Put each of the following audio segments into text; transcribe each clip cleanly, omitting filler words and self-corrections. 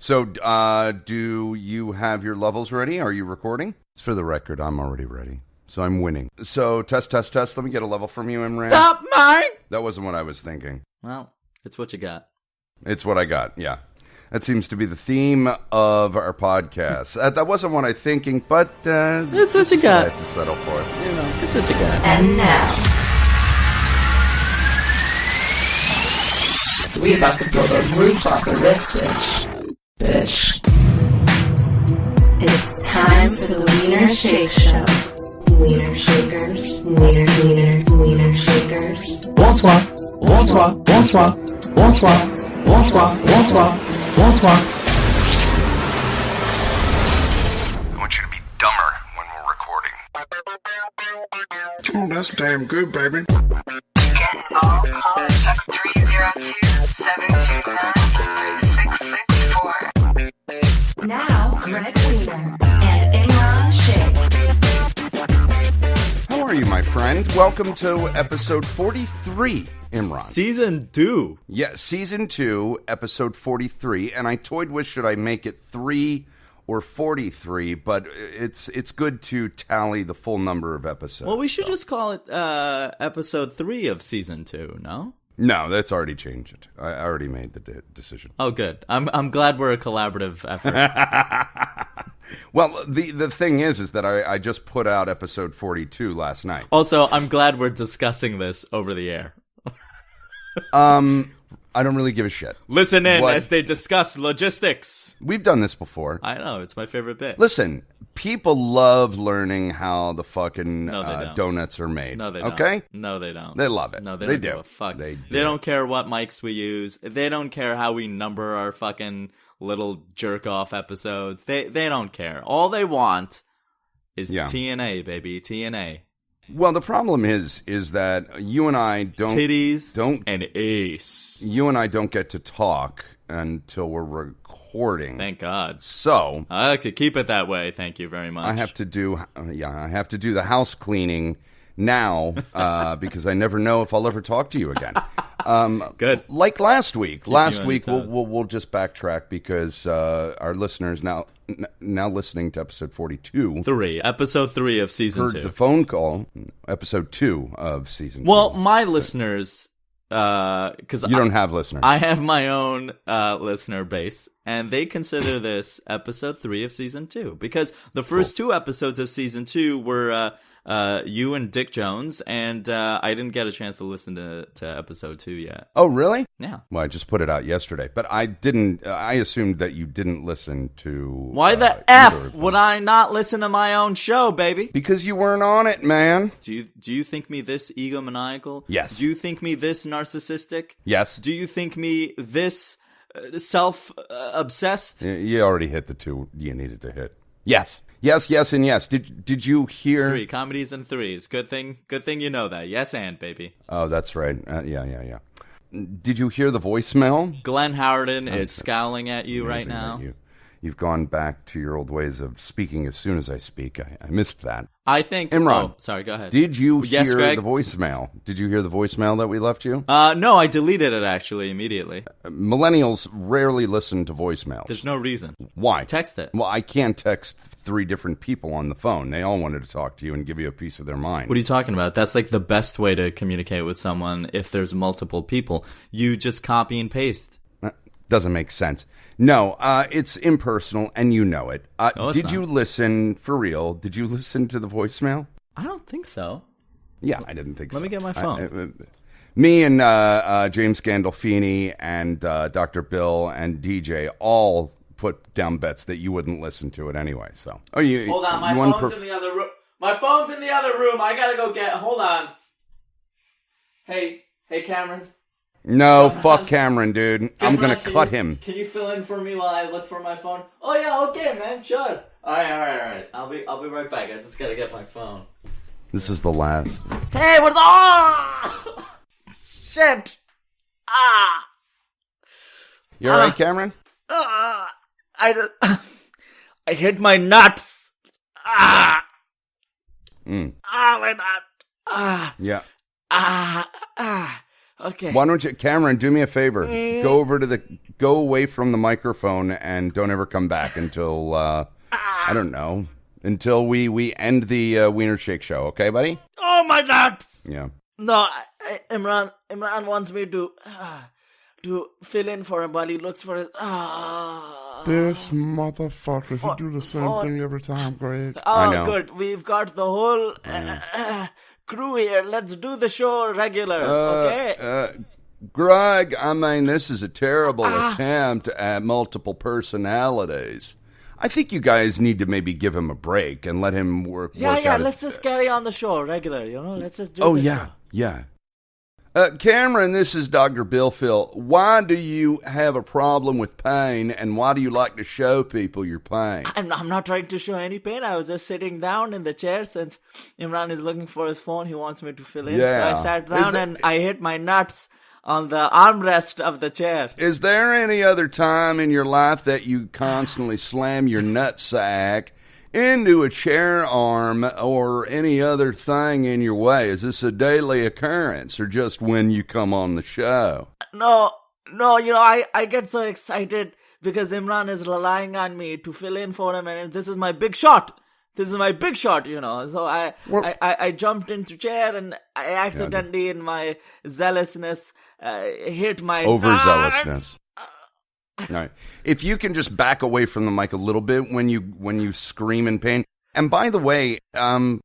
So, do you have your levels ready? Are you recording? For the record, I'm already ready. So I'm winning. So, test. Let me get a level from you, Imran. Stop mine! That wasn't what I was thinking. Well, it's what you got. It's what I got, yeah. That seems to be the theme of our podcast. That wasn't what I'm thinking, but... it's what you got. I have to settle for it. You know, it's what you got. And now... we're about to build a roof off of this bitch. It's time for the Wiener Shake Show. Wiener Shakers, Wiener Shakers. Bonsoir. I want you to be dumber when we're recording. Oh, that's damn good, baby. To get involved, call or text 302-729-3664. Now, Greg Wiener and Imran Sheikh. How are you, my friend? Welcome to episode 43, Imran. Season 2. Yeah, season 2, episode 43. And I toyed with should I make it 3 or 43, but it's good to tally the full number of episodes. Well, we should just call it episode 3 of season 2, no? No, that's already changed. I already made the decision. Oh, good. I'm glad we're a collaborative effort. Well, the thing is that I just put out episode 42 last night. Also, I'm glad we're discussing this over the air. I don't really give a shit. Listen in as they discuss logistics. We've done this before. I know, it's my favorite bit. Listen, people love learning how the fucking No, they don't. donuts are made. No, they don't. Okay? No, they don't. They love it. No, they They don't do. give a fuck. They They, do. don't care what mics we use. They don't care how we number our fucking little jerk-off episodes. They don't care. All they want is TNA, baby. TNA. Well, the problem is that you and I don't And ace. You and I don't get to talk until we're recording. Thank God. So I like to keep it that way. Thank you very much. I have to do the house cleaning now because I never know if I'll ever talk to you again. Good. Like last week. Last you on week your toes. we'll just backtrack because our listeners now listening to episode 42 episode 3 of season heard 2. the phone call, episode 2 of season 2. Well, my listeners, because you don't have listeners. I have my own listener base, and they consider this episode 3 of season 2 because the first 2 episodes of season 2 were you and Dick Jones, and I didn't get a chance to listen to episode 2 yet. Oh, really? Yeah. Well, I just put it out yesterday, but I didn't. I assumed that you didn't listen to. Why the either F of them. would I not listen to my own show, baby? Because you weren't on it, man. Do you think me this egomaniacal? Yes. Do you think me this narcissistic? Yes. Do you think me this self-obsessed? You already hit the 2 you needed to hit. Yes, and yes. Did you hear 3 comedies and 3s. Good thing you know that. Yes, and baby. Oh, that's right. Yeah. Did you hear the voicemail? Glenn Howerton is scowling at you right Amazing now. that You've gone back to your old ways of speaking as soon as I speak. I missed that. I think. Imran. Oh, sorry. Go ahead. Did you Yes, hear Greg? the voicemail? Did you hear the voicemail that we left you? No, I deleted it actually immediately. Millennials rarely listen to voicemails. There's no reason. Why? Text it. Well, I can't text 3 different people on the phone. They all wanted to talk to you and give you a piece of their mind. What are you talking about? That's like the best way to communicate with someone if there's multiple people. You just copy and paste. Doesn't make sense. No, it's impersonal, and you know it. No, it's did not. you listen, for real, did you listen to the voicemail? I don't think so. Yeah, I didn't think so. Let me get my phone. Me and James Gandolfini and Dr. Bill and DJ all put down bets that you wouldn't listen to it anyway. So, Hold on, my phone's in the other room. My phone's in the other room. I gotta go get. Hold on. Hey, Cameron. No, fuck Cameron, dude. I'm gonna Can cut you- him. Can you fill in for me while I look for my phone? Oh yeah, okay, man, sure. All right. I'll be right back. I just gotta get my phone. This is the last. Hey, what's on? Shit. You all right, Cameron? I hit my nuts. My nuts. Yeah. Okay. Why don't you, Cameron, do me a favor. Go away from the microphone and don't ever come back until, I don't know, until we end the Wiener Shake Show. Okay, buddy? Oh, my nuts! Yeah. No, Imran wants me to fill in for him while he looks for his. This motherfucker, he do the same thing every time, Greg. I know. Good. We've got the whole crew here. Let's do the show regular, okay? Greg, I mean, this is a terrible attempt at multiple personalities. I think you guys need to maybe give him a break and let him work out his- Let's just carry on the show regular, Let's just do the show. Yeah. Cameron, this is Dr. Bill Phil. Why do you have a problem with pain, and why do you like to show people your pain? I'm not trying to show any pain. I was just sitting down in the chair since Imran is looking for his phone. He wants me to fill in. Yeah. So I sat down and I hit my nuts on the armrest of the chair. Is there any other time in your life that you constantly slam your nutsack into a chair arm or any other thing in your way? Is this a daily occurrence or just when you come on the show? No, I get so excited because Imran is relying on me to fill in for him, and this is my big shot. So I jumped into chair and I accidentally, in my zealousness, hit my Overzealousness. All right. If you can just back away from the mic a little bit when you scream in pain. And by the way, nut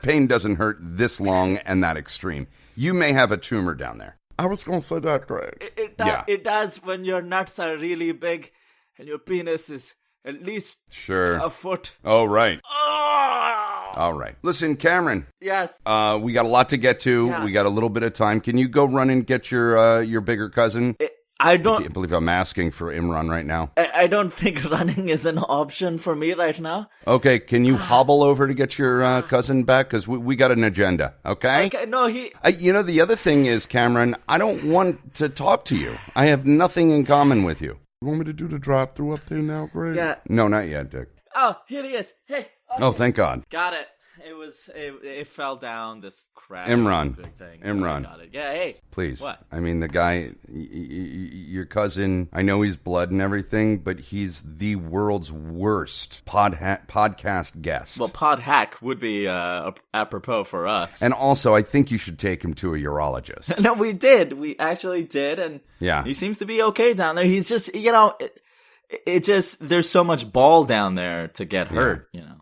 pain doesn't hurt this long and that extreme. You may have a tumor down there. I was going to say that, Greg. It does when your nuts are really big and your penis is at least a foot. Oh, right. All right. Listen, Cameron. Yeah. We got a lot to get to. Yeah. We got a little bit of time. Can you go run and get your bigger cousin? I I don't can't believe I'm asking for Imran right now. I don't think running is an option for me right now. Okay, can you hobble over to get your cousin back? Because we got an agenda, okay? Okay, no, the other thing is, Cameron, I don't want to talk to you. I have nothing in common with you. You want me to do the drive-through up there now, Greg? Yeah. No, not yet, Dick. Oh, here he is. Hey. Okay. Oh, thank God. Got it. It fell down this crap. Imran. Big thing. Imran. Got it. Yeah, hey. Please. What? I mean, the guy, your cousin, I know he's blood and everything, but he's the world's worst podcast guest. Well, pod hack would be apropos for us. And also, I think you should take him to a urologist. No, we did. We actually did, and Yeah. he seems to be okay down there. He's just, it just, there's so much ball down there to get hurt, Yeah.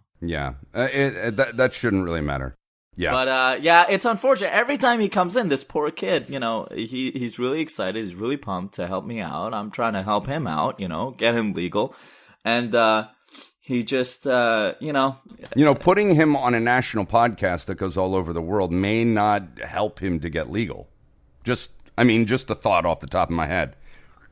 That shouldn't really matter. Yeah. But it's unfortunate. Every time he comes in, this poor kid, he's really excited. He's really pumped to help me out. I'm trying to help him out, get him legal. And he just, putting him on a national podcast that goes all over the world may not help him to get legal. Just a thought off the top of my head.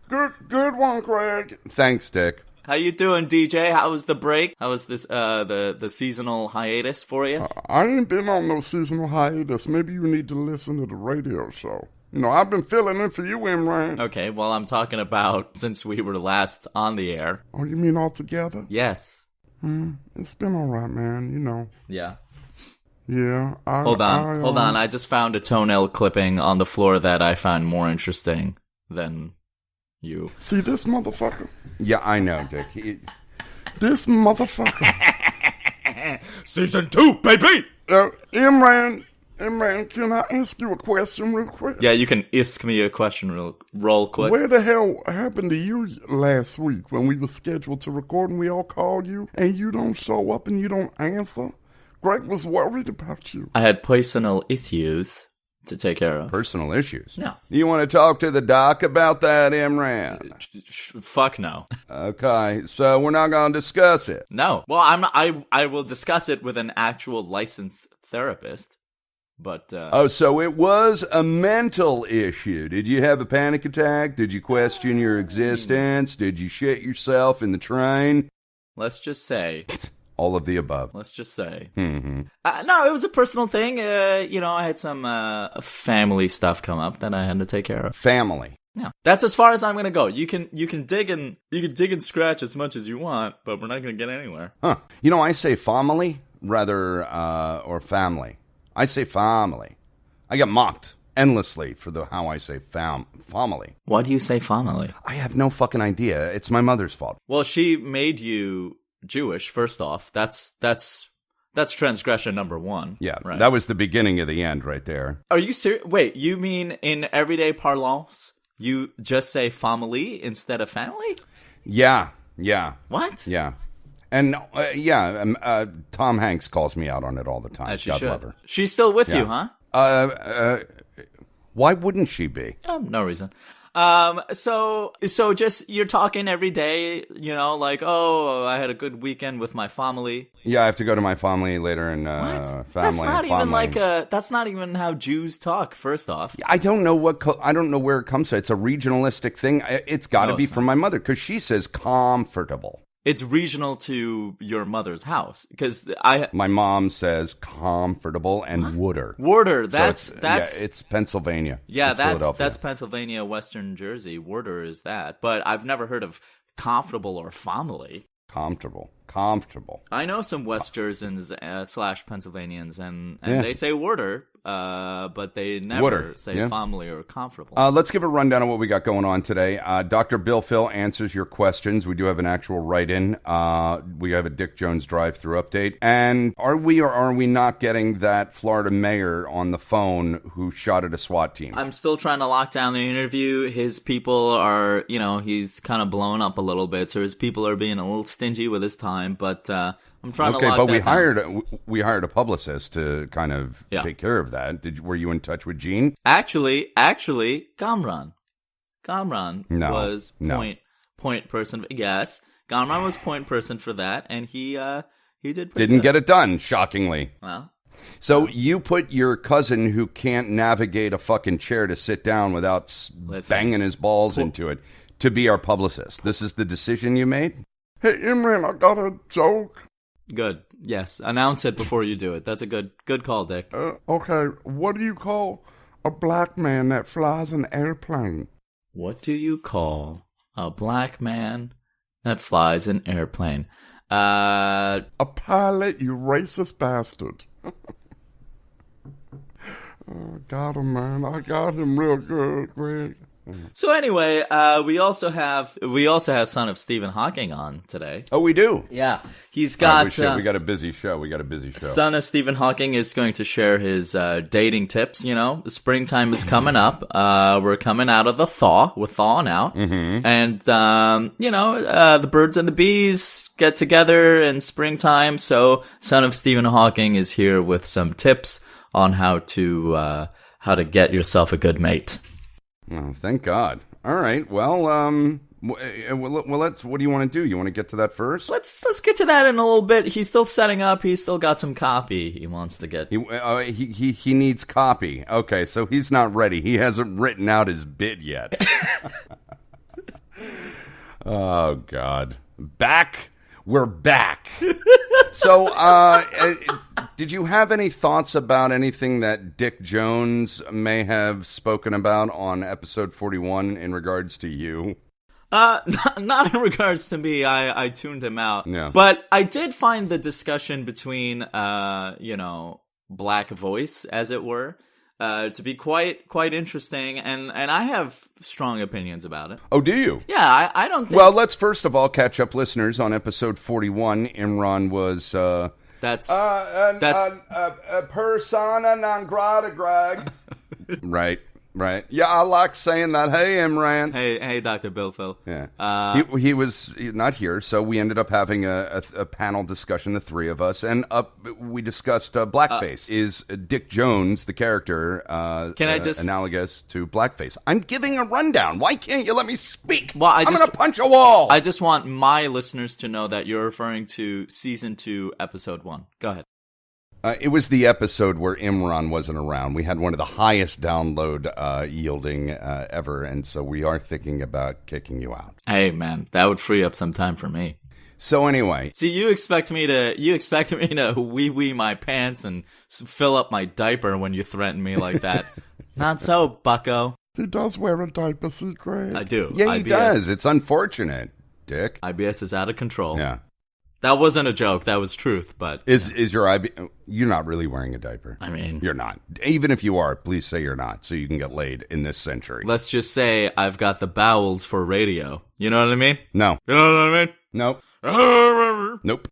Good one, Greg. Thanks, Dick. How you doing, DJ? How was the break? How was this the seasonal hiatus for you? I ain't been on no seasonal hiatus. Maybe you need to listen to the radio show. I've been filling in for you, Imran. Okay, well, I'm talking about since we were last on the air. Oh, you mean all together? Yes. It's been all right, man, Yeah. Yeah. Hold on. I just found a toenail clipping on the floor that I found more interesting than you. See this motherfucker? Yeah, I know, Dick. This motherfucker. Season 2, baby! Imran, can I ask you a question real quick? Yeah, you can ask me a question real quick. Where the hell happened to you last week when we were scheduled to record and we all called you and you don't show up and you don't answer? Greg was worried about you. I had personal issues to take care of. Personal issues? No. You want to talk to the doc about that, Imran? Fuck no. Okay, so we're not going to discuss it. No. Well, I will discuss it with an actual licensed therapist. But so it was a mental issue. Did you have a panic attack? Did you question your existence? Did you shit yourself in the train? Let's just say all of the above. Let's just say. Mm-hmm. No, it was a personal thing. I had some family stuff come up that I had to take care of. Family. Yeah, that's as far as I'm gonna go. You can dig and scratch as much as you want, but we're not gonna get anywhere. Huh? I say family rather or family. I say family. I got mocked endlessly for the how I say family. Why do you say family? I have no fucking idea. It's my mother's fault. Well, she made you Jewish. First off, that's transgression number one. Yeah, right. that was the beginning of the end right there. Are you serious? Wait, you mean in everyday parlance, you just say family instead of family? Yeah. What? Yeah. And Tom Hanks calls me out on it all the time. As she God should. love her. She's still with Yeah. you, huh? Why wouldn't she be? No reason. So just you're talking every day, like, oh, I had a good weekend with my family. Yeah, I have to go to my family later and What? family. That's not even how Jews talk. First off, I don't know I don't know where it comes from. It's a regionalistic thing. It's got to No, be it's from my mother because she says comfortable. it's regional to your mother's house because My mom says comfortable and wooder. Warder. So That's it's Pennsylvania. Yeah, It's that's Philadelphia. Pennsylvania, Western Jersey. Warder is that, but I've never heard of comfortable or family. comfortable. I know some West Jerseyans / Pennsylvanians, and Yeah. they say Warder, but they never Warder, say yeah. family or comfortable. Let's give a rundown of what we got going on today. Dr. Bill Phil answers your questions. We do have an actual write-in. We have a Dick Jones drive-through update. And are we or are we not getting that Florida mayor on the phone who shot at a SWAT team? I'm still trying to lock down the interview. His people are, he's kind of blown up a little bit, so his people are being a little stingy with his time, but I'm trying to lock but that we down. hired a publicist to kind of Yeah. take care of that. Were you in touch with Gene? Actually, Gamran. No, was no. point person. Yes, Gamran was point person for that, and he did pretty Didn't good. get it done, shockingly. Well, So you put your cousin who can't navigate a fucking chair to sit down without Listen. banging his balls into it to be our publicist. This is the decision you made? Hey, Imran, I got a joke. good. Yes, announce it before you do it. That's a good call, Dick. Okay, what do you call a black man that flies an airplane? What do you call a black man that flies an airplane? A pilot, you racist bastard. Got him, man. I got him real good, Greg. So anyway, we also have son of Stephen Hawking on today. Oh, we do. Yeah, he's All right, got. we got a busy show. Son of Stephen Hawking is going to share his dating tips. Springtime is coming up. We're coming out of the thaw. We're thawing out. Mm-hmm. And, the birds and the bees get together in springtime. So son of Stephen Hawking is here with some tips on how to get yourself a good mate. Oh, thank God. All right. Well, let's. What do you want to do? You want to get to that first? Let's get to that in a little bit. He's still setting up. He's still got some copy he wants to get. He needs copy. Okay, so he's not ready. He hasn't written out his bit yet. Oh God, we're back. So, did you have any thoughts about anything that Dick Jones may have spoken about on episode 41 in regards to you? Not in regards to me. I tuned him out. Yeah. But I did find the discussion between, Black Voice, as it were, to be quite interesting, and I have strong opinions about it. Oh, do you? Yeah, I don't think Well, let's first of all catch up listeners on episode 41. Imran was that's persona non grata, Greg. Right. Yeah, I like saying that. Hey, Imran. Hey, Dr. Bill Phil. Yeah. He was not here, so we ended up having a panel discussion, the three of us, and we discussed blackface. Is Dick Jones, the character, analogous to blackface? I'm giving a rundown. Why can't you let me speak? Well, I'm going to punch a wall. I just want my listeners to know that you're referring to season 2, episode 1. Go ahead. It was the episode where Imran wasn't around. We had one of the highest download yielding ever, and so we are thinking about kicking you out. Hey, man, that would free up some time for me. So anyway, see, you expect me to wee my pants and fill up my diaper when you threaten me like that. Not so, bucko. He does wear a diaper, see, Greg? I do. Yeah, he IBS. does. It's unfortunate, Dick. IBS is out of control. Yeah. That wasn't a joke. That was truth. But Is your IB? You're not really wearing a diaper. I mean, You're not. Even if you are, please say you're not, so you can get laid in this century. let's just say I've got the bowels for radio. You know what I mean? No. You know what I mean? Nope. Nope.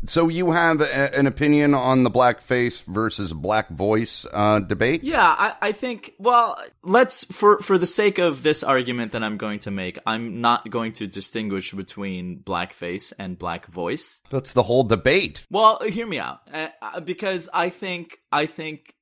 So you have an opinion on the blackface versus black voice debate? Yeah, I think, well, let's, for the sake of this argument that I'm going to make, I'm not going to distinguish between blackface and black voice. That's the whole debate. Well, hear me out, because I think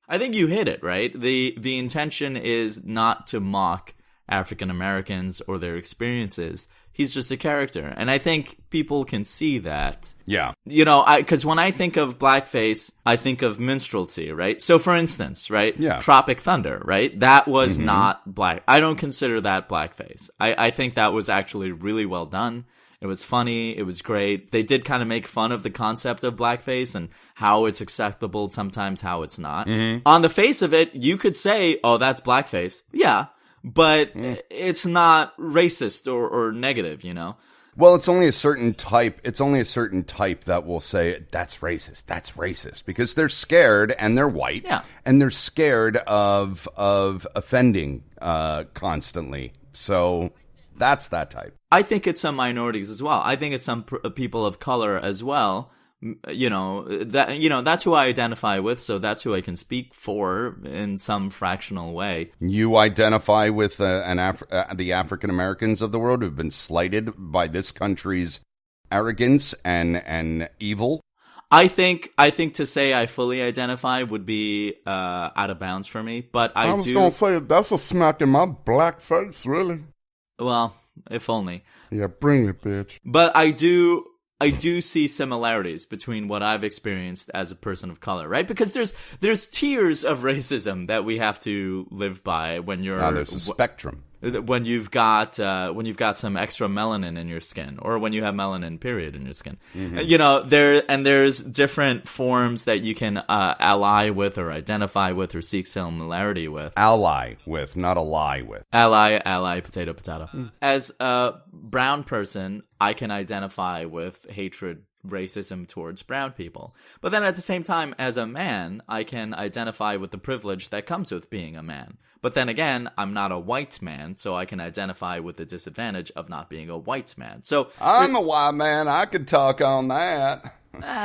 you hit it, right? The intention is not to mock African Americans or their experiences. He's just a character. And I think people can see that. Yeah. You know, because when I think of blackface, I think of minstrelsy, right? So for instance, right? Yeah. Tropic Thunder, right? That was not black. I don't consider that blackface. I think that was actually really well done. It was funny. It was great. They did kind of make fun of the concept of blackface and how it's acceptable, sometimes how it's not. On the face of it, you could say, oh, that's blackface. Yeah. But it's not racist or negative, you know? Well, it's only a certain type. It's only a certain type that will say that's racist. That's racist because they're scared and they're white. Yeah. And they're scared of offending constantly. So that's that type. I think it's some minorities as well. I think it's some people of color as well. You know, that's who I identify with, so that's who I can speak for in some fractional way. You identify with the African Americans of the world who've been slighted by this country's arrogance and evil. I think to say I fully identify would be out of bounds for me, but I was gonna say that's a smack in my black face, really. Well, if only. Yeah, bring it, bitch. But I do see similarities between what I've experienced as a person of color, right? Because there's tiers of racism that we have to live by when you're there's a spectrum. When you've got some extra melanin in your skin, or when you have melanin period in your skin. You know, there's different forms that you can ally with or identify with or seek similarity with. Ally with, not ally with. Ally, potato. As a brown person, I can identify with hatred, racism towards brown people. But then at the same time, as a man, I can identify with the privilege that comes with being a man. But then again, I'm not a white man, so I can identify with the disadvantage of not being a white man. So I'm a white man. I could talk on that.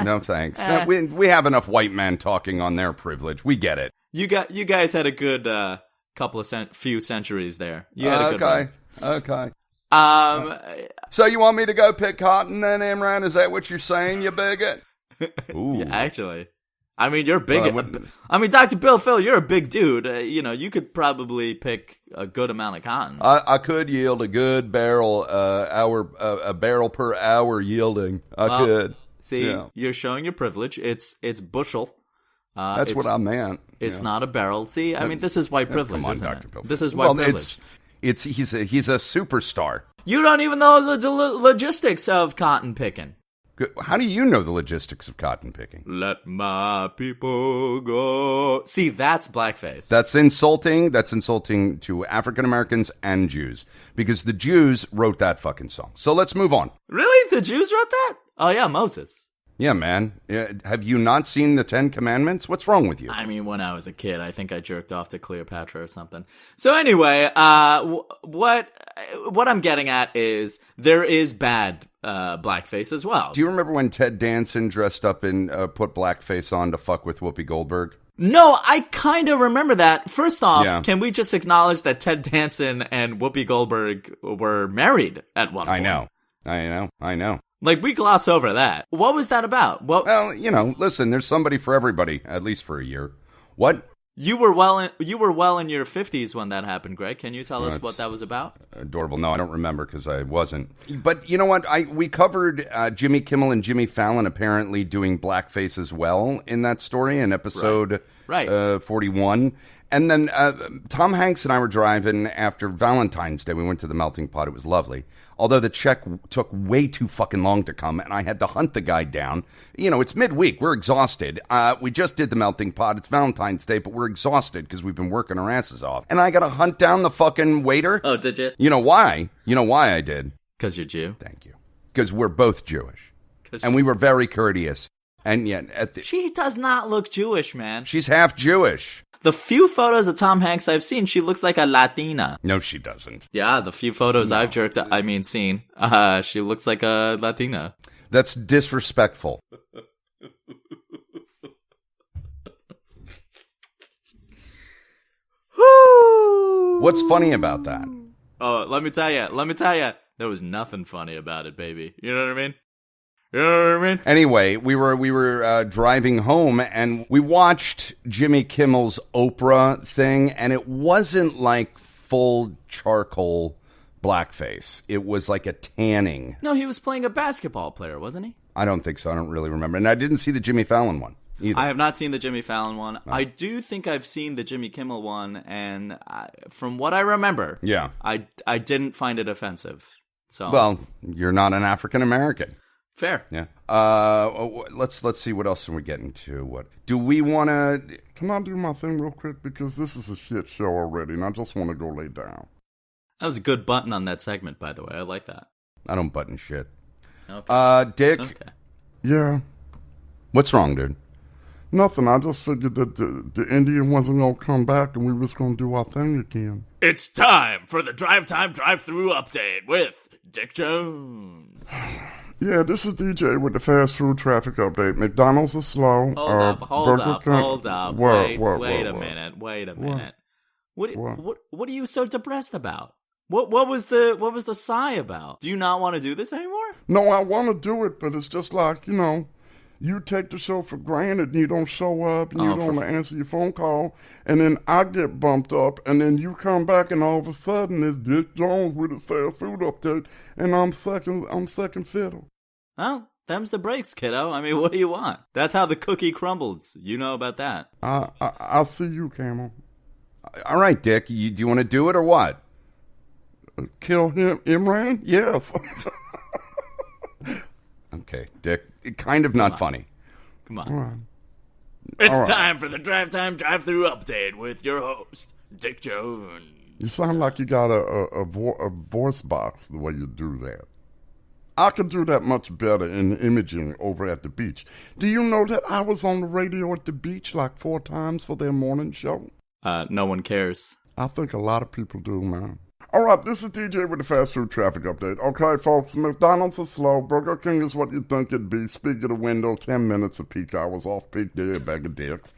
No thanks. We have enough white men talking on their privilege. We get it. You guys had a good few centuries there. You had a good run. Okay. So you want me to go pick cotton then, Imran? Is that what you're saying, you bigot? Ooh. Yeah, actually. I mean, you're big. I mean, Dr. Bill Phil, you're a big dude. You know, you could probably pick a good amount of cotton. I could yield a good barrel, a barrel per hour yielding. I could. See, yeah. You're showing your privilege. It's bushel. That's what I meant. It's not a barrel. See, I mean, this is white privilege, isn't Dr. it? Bill. This is white privilege. He's a superstar. You don't even know the logistics of cotton picking. How do you know the logistics of cotton picking? Let my people go. See, that's blackface. That's insulting. That's insulting to African Americans and Jews because the Jews wrote that fucking song. So let's move on. Really? The Jews wrote that? Oh yeah, Moses. Yeah, man. Have you not seen the 10 Commandments? What's wrong with you? I mean, when I was a kid, I think I jerked off to Cleopatra or something. So anyway, what I'm getting at is there is bad blackface as well. Do you remember when Ted Danson dressed up and put blackface on to fuck with Whoopi Goldberg? No, I kind of remember that. First off, Can we just acknowledge that Ted Danson and Whoopi Goldberg were married at one point? I know. Like, we gloss over that. What was that about? Well, you know, listen, there's somebody for everybody, at least for a year. What? You were well in your 50s when that happened, Greg. Can you tell us what that was about? Adorable. No, I don't remember because I wasn't. But you know what? We covered Jimmy Kimmel and Jimmy Fallon apparently doing blackface as well in that story in episode 41. And then Tom Hanks and I were driving after Valentine's Day. We went to the Melting Pot. It was lovely. Although the check took way too fucking long to come, and I had to hunt the guy down. You know, it's midweek. We're exhausted. We just did the Melting Pot. It's Valentine's Day, but we're exhausted because we've been working our asses off. And I got to hunt down the fucking waiter. Oh, did you? You know why? You know why I did? Because you're Jew. Thank you. Because we're both Jewish. And we were very courteous. And yet, she does not look Jewish, man. she's half Jewish. The few photos of Tom Hanks I've seen, she looks like a Latina. No, she doesn't. Yeah, the few photos I've seen, she looks like a Latina. That's disrespectful. What's funny about that? Oh, let me tell you, there was nothing funny about it, baby. You know what I mean? You know what I mean? Anyway, we were driving home and we watched Jimmy Kimmel's Oprah thing, and it wasn't like full charcoal blackface. It was like a tanning. No, he was playing a basketball player, wasn't he? I don't think so. I don't really remember. And I didn't see the Jimmy Fallon one either. I have not seen the Jimmy Fallon one. No. I do think I've seen the Jimmy Kimmel one, and from what I remember, yeah, I didn't find it offensive. So, well, you're not an African American. Fair. Yeah. Let's see what else are we getting to. What do we want to? Can I do my thing real quick, because this is a shit show already, and I just want to go lay down. That was a good button on that segment, by the way. I like that. I don't button shit. Okay. Dick. Okay. Yeah. What's wrong, dude? Nothing. I just figured that the Indian wasn't gonna come back, and we was gonna do our thing again. It's time for the Drive Time Drive-Thru Update with Dick Jones. Yeah, this is DJ with the fast food traffic update. McDonald's is slow. Hold up. Wait a minute. What are you so depressed about? What was the sigh about? Do you not want to do this anymore? No, I want to do it, but it's just like, you take the show for granted and you don't show up and you don't answer your phone call, and then I get bumped up, and then you come back and all of a sudden it's Dick Jones with a fast food update, and I'm second fiddle. Well, them's the breaks, kiddo. I mean, what do you want? That's how the cookie crumbles. You know about that. I'll see you, Camel. All right, Dick. Do you want to do it or what? Kill him, Imran? Yes. Okay, Dick. Kind of not funny. Come on. Right. It's time for the Drive Time Drive-Thru Update with your host, Dick Jones. You sound like you got a voice box the way you do that. I could do that much better in imaging over at the beach. Do you know that I was on the radio at the beach like 4 times for their morning show? No one cares. I think a lot of people do, man. All right, this is DJ with the fast food traffic update. Okay, folks, McDonald's is slow. Burger King is what you think it'd be. Speak of the window, 10 minutes of peak hours off peak day, a bag of dicks.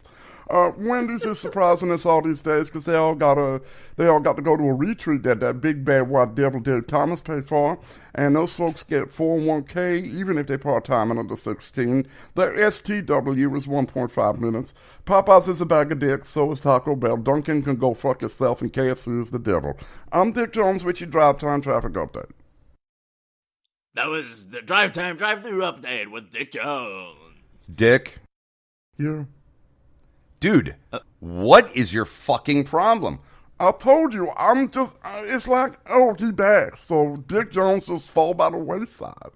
Wendy's is surprising us all these days because they all got to go to a retreat that big bad white devil Dave Thomas paid for, and those folks get 401k even if they part-time and under 16. Their STW is 1.5 minutes. Popeyes is a bag of dicks, so is Taco Bell. Dunkin' can go fuck itself, and KFC is the devil. I'm Dick Jones with your Drive Time Traffic Update. That was the Drive Time Drive-Thru Update with Dick Jones. Dick? Yeah? Dude, what is your fucking problem? I told you, I'm just, it's like, he back. So Dick Jones just fall by the wayside.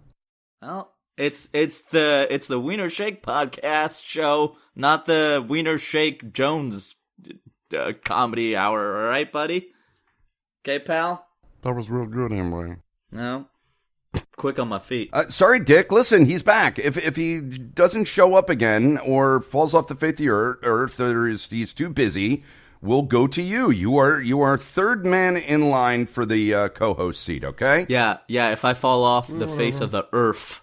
Well, it's the Wiener Shake podcast show, not the Wiener Shake Jones comedy hour, all right, buddy? Okay, pal? That was real good, Emily. No. Quick on my feet. Sorry, Dick. Listen, he's back. If he doesn't show up again or falls off the face of the earth, or he's too busy, we'll go to you. You are third man in line for the co-host seat. Okay? Yeah. If I fall off the face of the earth,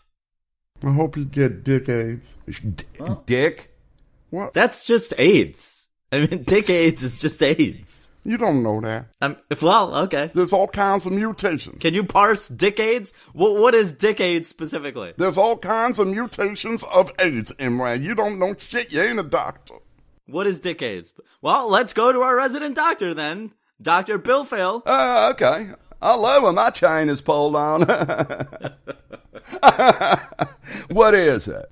I hope you get Dick AIDS. Dick? What? That's just AIDS. I mean, Dick AIDS is just AIDS. You don't know that. Well, okay. There's all kinds of mutations. Can you parse Dick AIDS? What is Dick AIDS specifically? There's all kinds of mutations of AIDS, Imran. You don't know shit. You ain't a doctor. What is Dick AIDS? Well, let's go to our resident doctor then. Dr. Bill Phil. Okay. I love when my chain is pulled on. What is it?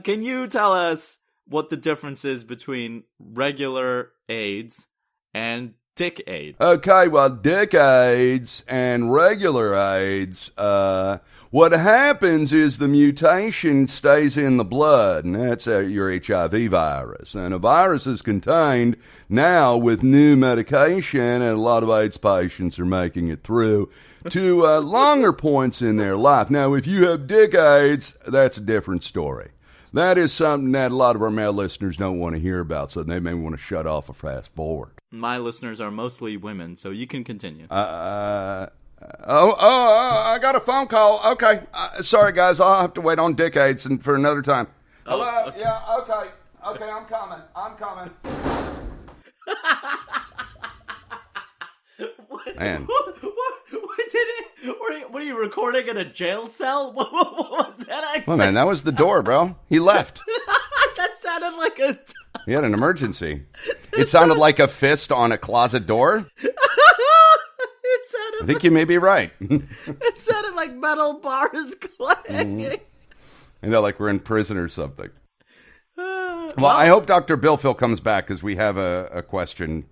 Can you tell us what the difference is between regular AIDS and Dick AIDS? Okay, well, Dick AIDS and regular AIDS, what happens is the mutation stays in the blood, and that's your HIV virus. And a virus is contained now with new medication, and a lot of AIDS patients are making it through to longer points in their life. Now, if you have decades, that's a different story. That is something that a lot of our male listeners don't want to hear about, so they may want to shut off or fast forward. My listeners are mostly women, so you can continue. I got a phone call. Okay. Sorry, guys. I'll have to wait on decades and for another time. Hello? okay. Yeah, okay. Okay, I'm coming. Man. What are you recording in a jail cell? What was that accent? Well, man, that was the door, bro. He left. That sounded like a... He had an emergency. It sounded like a fist on a closet door. I think you may be right. It sounded like metal bars clanging. You know, like we're in prison or something. Well, I hope Dr. Bill Phil comes back because we have a question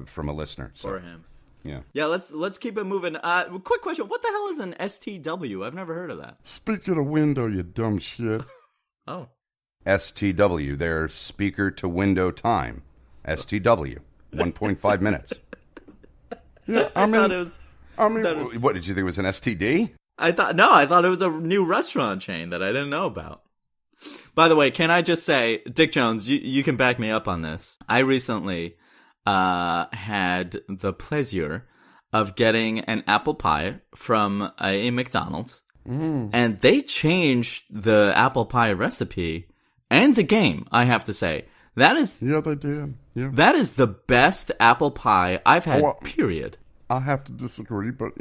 from a listener. So, For him. Yeah. Let's keep it moving. Quick question. What the hell is an STW? I've never heard of that. Speak of the window, you dumb shit. Oh. STW, their speaker to window time. STW, 1.5 minutes. Yeah, I mean, What, did you think it was an STD? I thought it was a new restaurant chain that I didn't know about. By the way, can I just say, Dick Jones, you can back me up on this. I recently had the pleasure of getting an apple pie from a McDonald's, and they changed the apple pie recipe and the game, I have to say. Yeah, they did. Yeah. That is the best apple pie I've had, period. I have to disagree, but,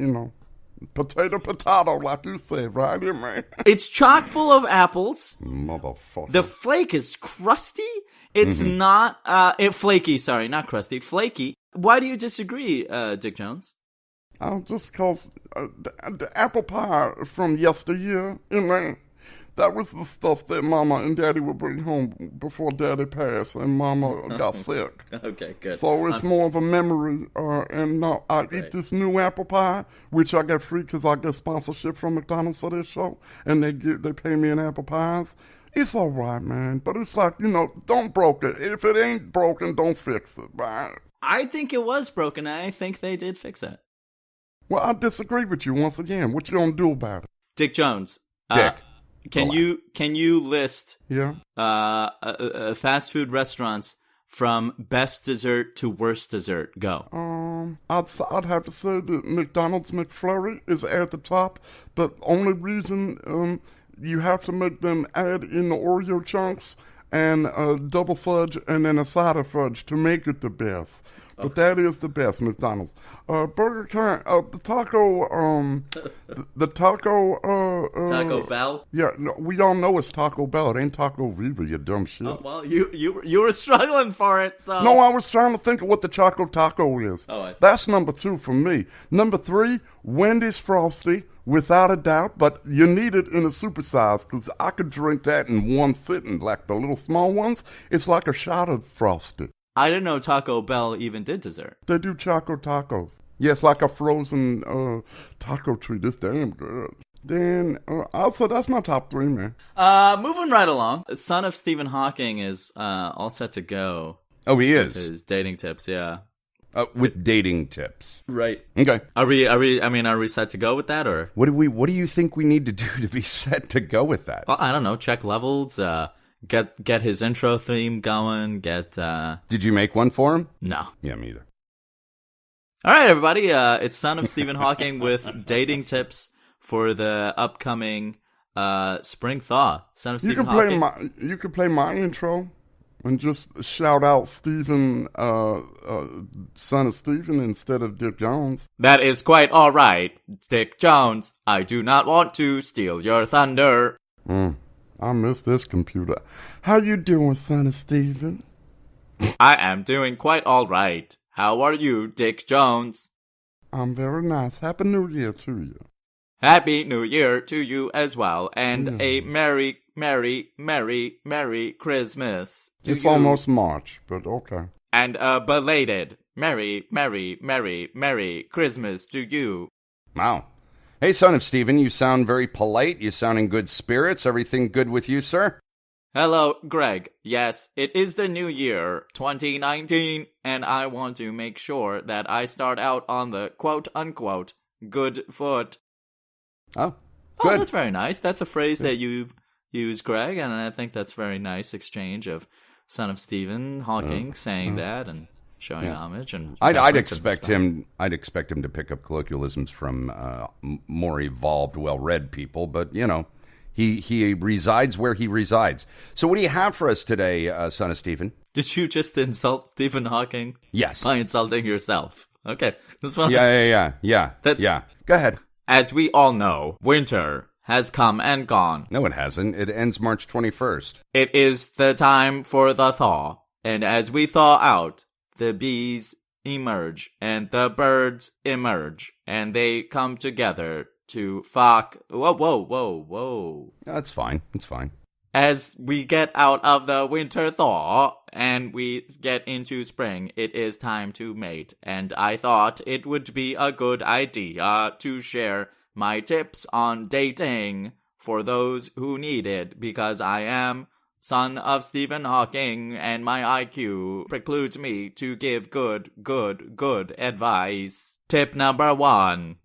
potato, like you said, right here, man. It's chock full of apples. Motherfucker. The flake is crusty. It's not flaky. Sorry, not crusty. Flaky. Why do you disagree, Dick Jones? Just because the apple pie from yesteryear, that was the stuff that Mama and Daddy would bring home before Daddy passed and Mama got sick. Okay, good. So it's more of a memory. And now I eat this new apple pie, which I get free because I get sponsorship from McDonald's for this show, and they pay me in apple pies. It's all right, man. But it's like, don't broke it. If it ain't broken, don't fix it, right? I think it was broken. I think they did fix it. Well, I disagree with you once again. What you gonna do about it? Dick Jones. Dick. Can you list Yeah. fast food restaurants from best dessert to worst dessert? Go. I'd have to say that McDonald's McFlurry is at the top, but only reason you have to make them add in the Oreo chunks and double fudge and then a side of fudge to make it the best. But that is the best, McDonald's. Burger King, the taco... Taco Bell? Yeah, no, we all know it's Taco Bell. It ain't Taco Viva, you dumb shit. Oh, well, you were struggling for it, so... No, I was trying to think of what the Choco Taco is. Oh, I see. That's number 2 for me. Number 3, Wendy's Frosty, without a doubt, but you need it in a supersize, because I could drink that in one sitting, like the little small ones. It's like a shot of Frosty. I didn't know Taco Bell even did dessert. They do Choco Tacos. Yes, like a frozen taco treat. It's damn good. Then, also, that's my top 3, man. Moving right along. Son of Stephen Hawking is all set to go. Oh, he is. His dating tips, yeah. With dating tips. Right. Okay. Are we set to go with that, or? What do you think we need to do to be set to go with that? Well, I don't know. Check levels, get his intro theme going, Did you make one for him? No. Yeah, me either. All right, everybody. It's Son of Stephen Hawking with dating tips for the upcoming spring thaw. Son of Stephen Hawking. You can play my intro and just shout out Stephen, son of Stephen, instead of Dick Jones. That is quite all right, Dick Jones. I do not want to steal your thunder. I miss this computer. How you doing, son of Stephen? I am doing quite all right. How are you, Dick Jones? I'm very nice. Happy New Year to you. Happy New Year to you as well, and a Merry, Merry, Merry, Merry Christmas to It's you. almost March, but okay. And a belated Merry, Merry, Merry, Merry Christmas to you. Wow. Hey, son of Stephen, you sound very polite. You sound in good spirits. Everything good with you, sir? Hello, Greg. Yes, it is the new year, 2019, and I want to make sure that I start out on the quote-unquote good foot. Oh, Oh, good. that's very nice. That's a phrase that you use, Greg, and I think that's very nice exchange of son of Stephen Hawking saying that and showing homage. And I'd deference and expect respect. him. I'd expect him to pick up colloquialisms from more evolved, well-read people. But he resides where he resides. So, what do you have for us today, son of Stephen? Did you just insult Stephen Hawking Yes. by insulting yourself? Okay, this one. Yeah. That- Yeah. Go ahead. As we all know, winter has come and gone. No, it hasn't. It ends March 21st. It is the time for the thaw, and as we thaw out, the bees emerge and the birds emerge, and they come together to fuck. Whoa. That's fine. It's fine. As we get out of the winter thaw and we get into spring, it is time to mate. And I thought it would be a good idea to share my tips on dating for those who need it, because I am son of Stephen Hawking and my IQ precludes me to give good advice. Tip number 1.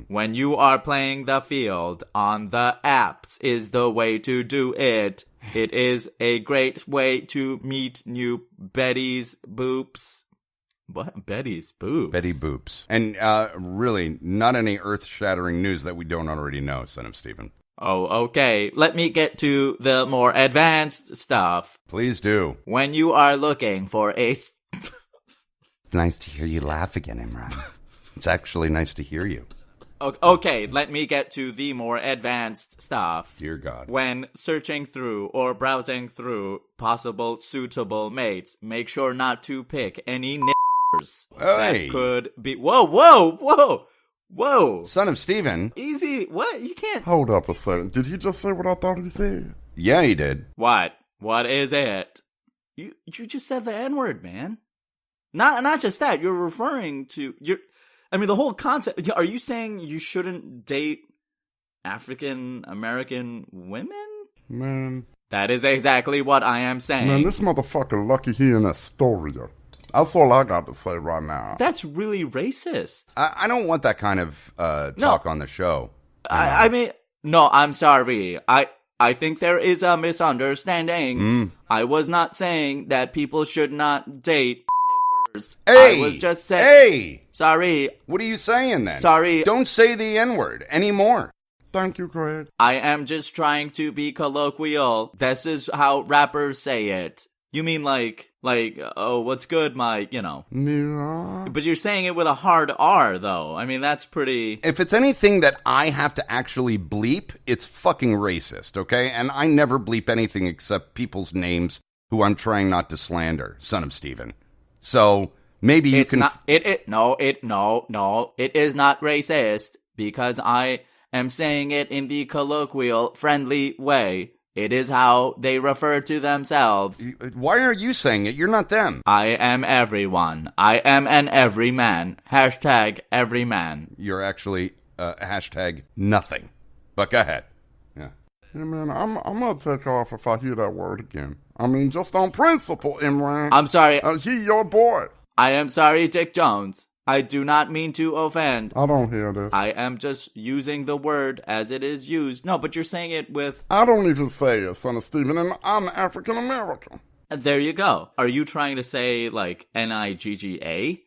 When you are playing the field on the apps is the way to do it. It is a great way to meet new Betty's boops. What? Betty's boobs? Betty Boops. And really, not any earth-shattering news that we don't already know, son of Stephen. Oh, okay. Let me get to the more advanced stuff. Please do. When you are looking for a... Nice to hear you laugh again, Imran. It's actually nice to hear you. Okay, let me get to the more advanced stuff. Dear God. When searching through or browsing through possible suitable mates, make sure not to pick any nippers Hey. that could be... Whoa! Son of Stephen. Easy. What? You can't... Hold up a second. Did he just say what I thought he said? Yeah, he did. What? What is it? You just said the N-word, man. Not just that. You're referring to... the whole concept... Are you saying you shouldn't date African-American women? Man, That is exactly what I am saying. this motherfucker lucky he in Astoria. That's all I got to say right now. That's really racist. I don't want that kind of talk on the show. No, I'm sorry. I think there is a misunderstanding. I was not saying that people should not date nippers. Hey! I was just saying... Hey! Sorry. What are you saying then? Sorry. Don't say the N-word anymore. Thank you, Greg. I am just trying to be colloquial. This is how rappers say it. You mean like, oh, what's good, my, Mira. But you're saying it with a hard R, though. I mean, that's pretty... If it's anything that I have to actually bleep, it's fucking racist, okay? And I never bleep anything except people's names who I'm trying not to slander, son of Stephen. So maybe you It's can... not... It is not racist, because I am saying it in the colloquial, friendly way. It is how they refer to themselves. Why are you saying it? You're not them. I am everyone. I am an everyman. Hashtag everyman. You're actually hashtag nothing. But go ahead. Yeah. Hey, man, I'm gonna take off if I hear that word again. I mean, just on principle, Imran. I'm sorry. He your boy. I am sorry, Dick Jones. I do not mean to offend. I don't hear this. I am just using the word as it is used. No, but you're saying it with... I don't even say it, son of Stephen, and I'm African American. There you go. Are you trying to say, like, Nigga?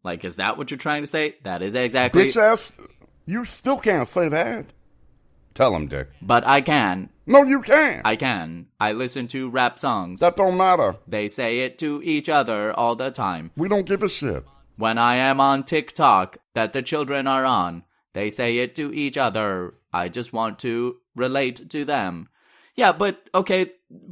Like, is that what you're trying to say? That is exactly... Bitch ass, you still can't say that. Tell him, Dick. But I can. No, you can't. I can. I listen to rap songs. That don't matter. They say it to each other all the time. We don't give a shit. When I am on TikTok that the children are on, they say it to each other. I just want to relate to them. Yeah, but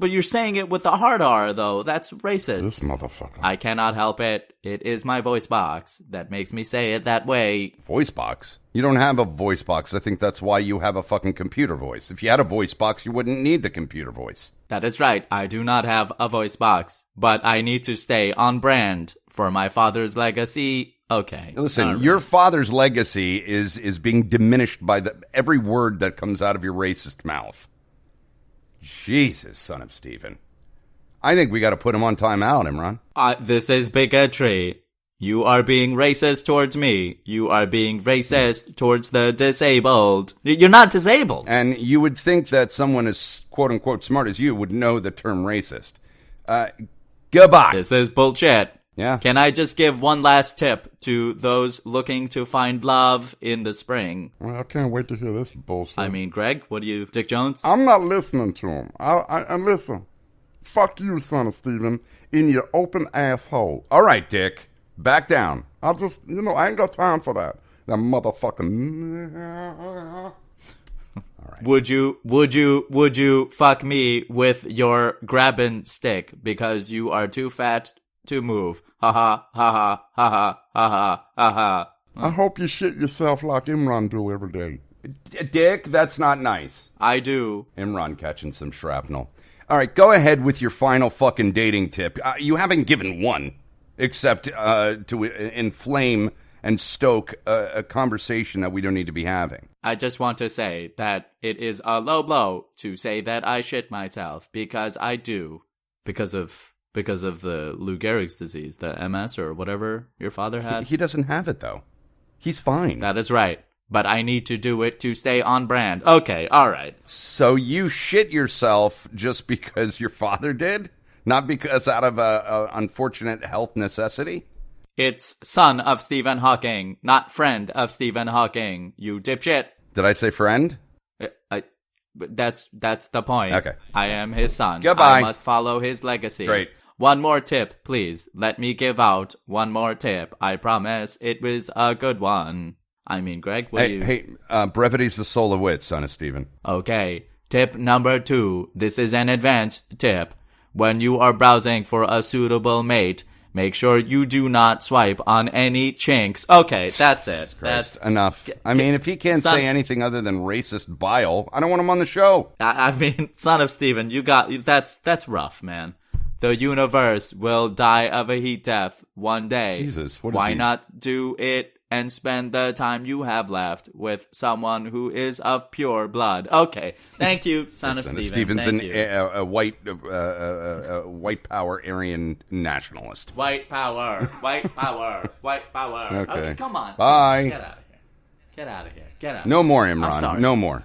you're saying it with a hard R, though. That's racist. This motherfucker. I cannot help it. It is my voice box that makes me say it that way. Voice box? You don't have a voice box. I think that's why you have a fucking computer voice. If you had a voice box, you wouldn't need the computer voice. That is right. I do not have a voice box, but I need to stay on brand for my father's legacy. Okay. Listen, all right. your father's legacy is being diminished by every word that comes out of your racist mouth. Jesus, son of Stephen. I think we got to put him on timeout, Imran. This is bigotry. You are being racist towards me. You are being racist towards the disabled. You're not disabled. And you would think that someone as quote-unquote smart as you would know the term racist. Goodbye. This is bullshit. Yeah. Can I just give one last tip to those looking to find love in the spring? Well, I can't wait to hear this bullshit. I mean, Greg, what do you... Dick Jones? I'm not listening to him. I listen. Fuck you, son of Steven, in your open asshole. All right, Dick. Back down. I just, I ain't got time for that. That motherfucking... Would you fuck me with your grabbing stick because you are too fat to move? Ha ha ha ha ha ha ha ha ha. I hope you shit yourself like Imran do every day. Dick, that's not nice. I do. Imran catching some shrapnel. All right, go ahead with your final fucking dating tip. You haven't given one, except to inflame and stoke a conversation that we don't need to be having. I just want to say that it is a low blow to say that I shit myself, because I do. Because of the Lou Gehrig's disease, the MS or whatever your father had. He doesn't have it, though. He's fine. That is right. But I need to do it to stay on brand. Okay, all right. So you shit yourself just because your father did? Not because out of a unfortunate health necessity? It's son of Stephen Hawking, not friend of Stephen Hawking, you dipshit. Did I say friend? That's the point. Okay. I am his son. Goodbye. I must follow his legacy. Great. One more tip, please. Let me give out one more tip. I promise it was a good one. I mean, Greg, what do you... Hey, brevity's the soul of wit, son of Stephen. Okay. Tip number 2. This is an advanced tip. When you are browsing for a suitable mate, make sure you do not swipe on any chinks. Okay, that's it. That's enough. I mean, if he can't say anything other than racist bile, I don't want him on the show. I mean, son of Stephen, that's rough, man. The universe will die of a heat death one day. Jesus, what is Why he? not do it and spend the time you have left with someone who is of pure blood? Okay, thank you, son of Stephen. Stephen's Thank you. a white power Aryan nationalist. White power, white power, white power. Okay. Come on. Bye. Get out of here. Get out of here. Get out. No more, I'm Imran. sorry. No more.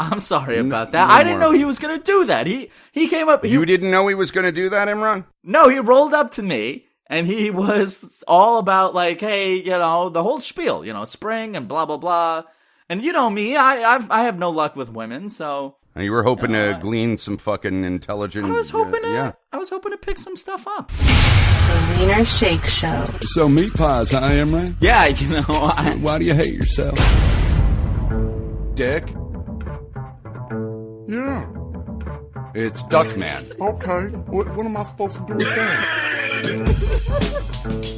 I'm sorry about that. no I didn't more. know he was gonna do that. He came up. You didn't know he was going to do that, Imran? No, he rolled up to me and he was all about like, hey, the whole spiel, spring and blah blah blah. And you know me, I have no luck with women, so And you were hoping to glean some fucking intelligent... I was hoping to yeah. pick some stuff up. The Wiener Shake Show. So meat pies, huh, Imran? Yeah, Why do you hate yourself? Dick, Yeah. it's Duckman. Okay. What am I supposed to do with that?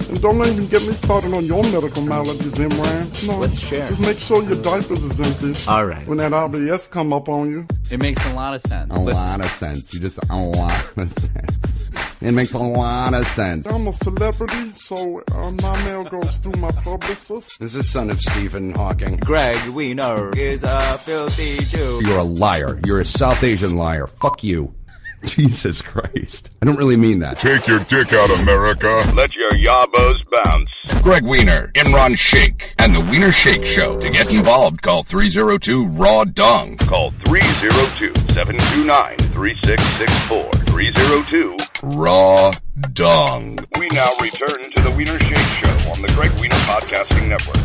And don't even get me started on your medical maladies, Imran. No, Let's share. Just make sure your diapers is empty. All right. When that IBS come up on you. It makes a lot of sense. A lot of sense. A lot of sense. It makes a lot of sense. I'm a celebrity, so my mail goes through my publicist. This is son of Stephen Hawking. Greg Wiener is a filthy Jew. You're a liar. You're a South Asian liar. Fuck you. Jesus Christ. I don't really mean that. Take your dick out, America. Let your yabos bounce. Greg Wiener, Imran Sheikh, and the Wiener Shake Show. To get involved, call 302-RAW-DUNG. Call 302-729-3664. 302-RAW-DUNG. We now return to the Wiener Shake Show on the Greg Wiener Podcasting Network.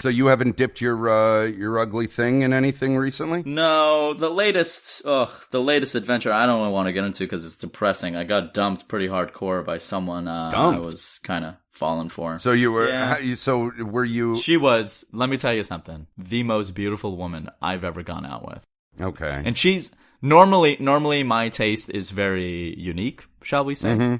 So you haven't dipped your ugly thing in anything recently? No, the latest adventure I don't want to get into because it's depressing. I got dumped pretty hardcore by someone I was kind of falling for. So you were, Yeah. were you? She was, let me tell you something, the most beautiful woman I've ever gone out with. Okay. And she's, normally my taste is very unique, shall we say. Mm-hmm.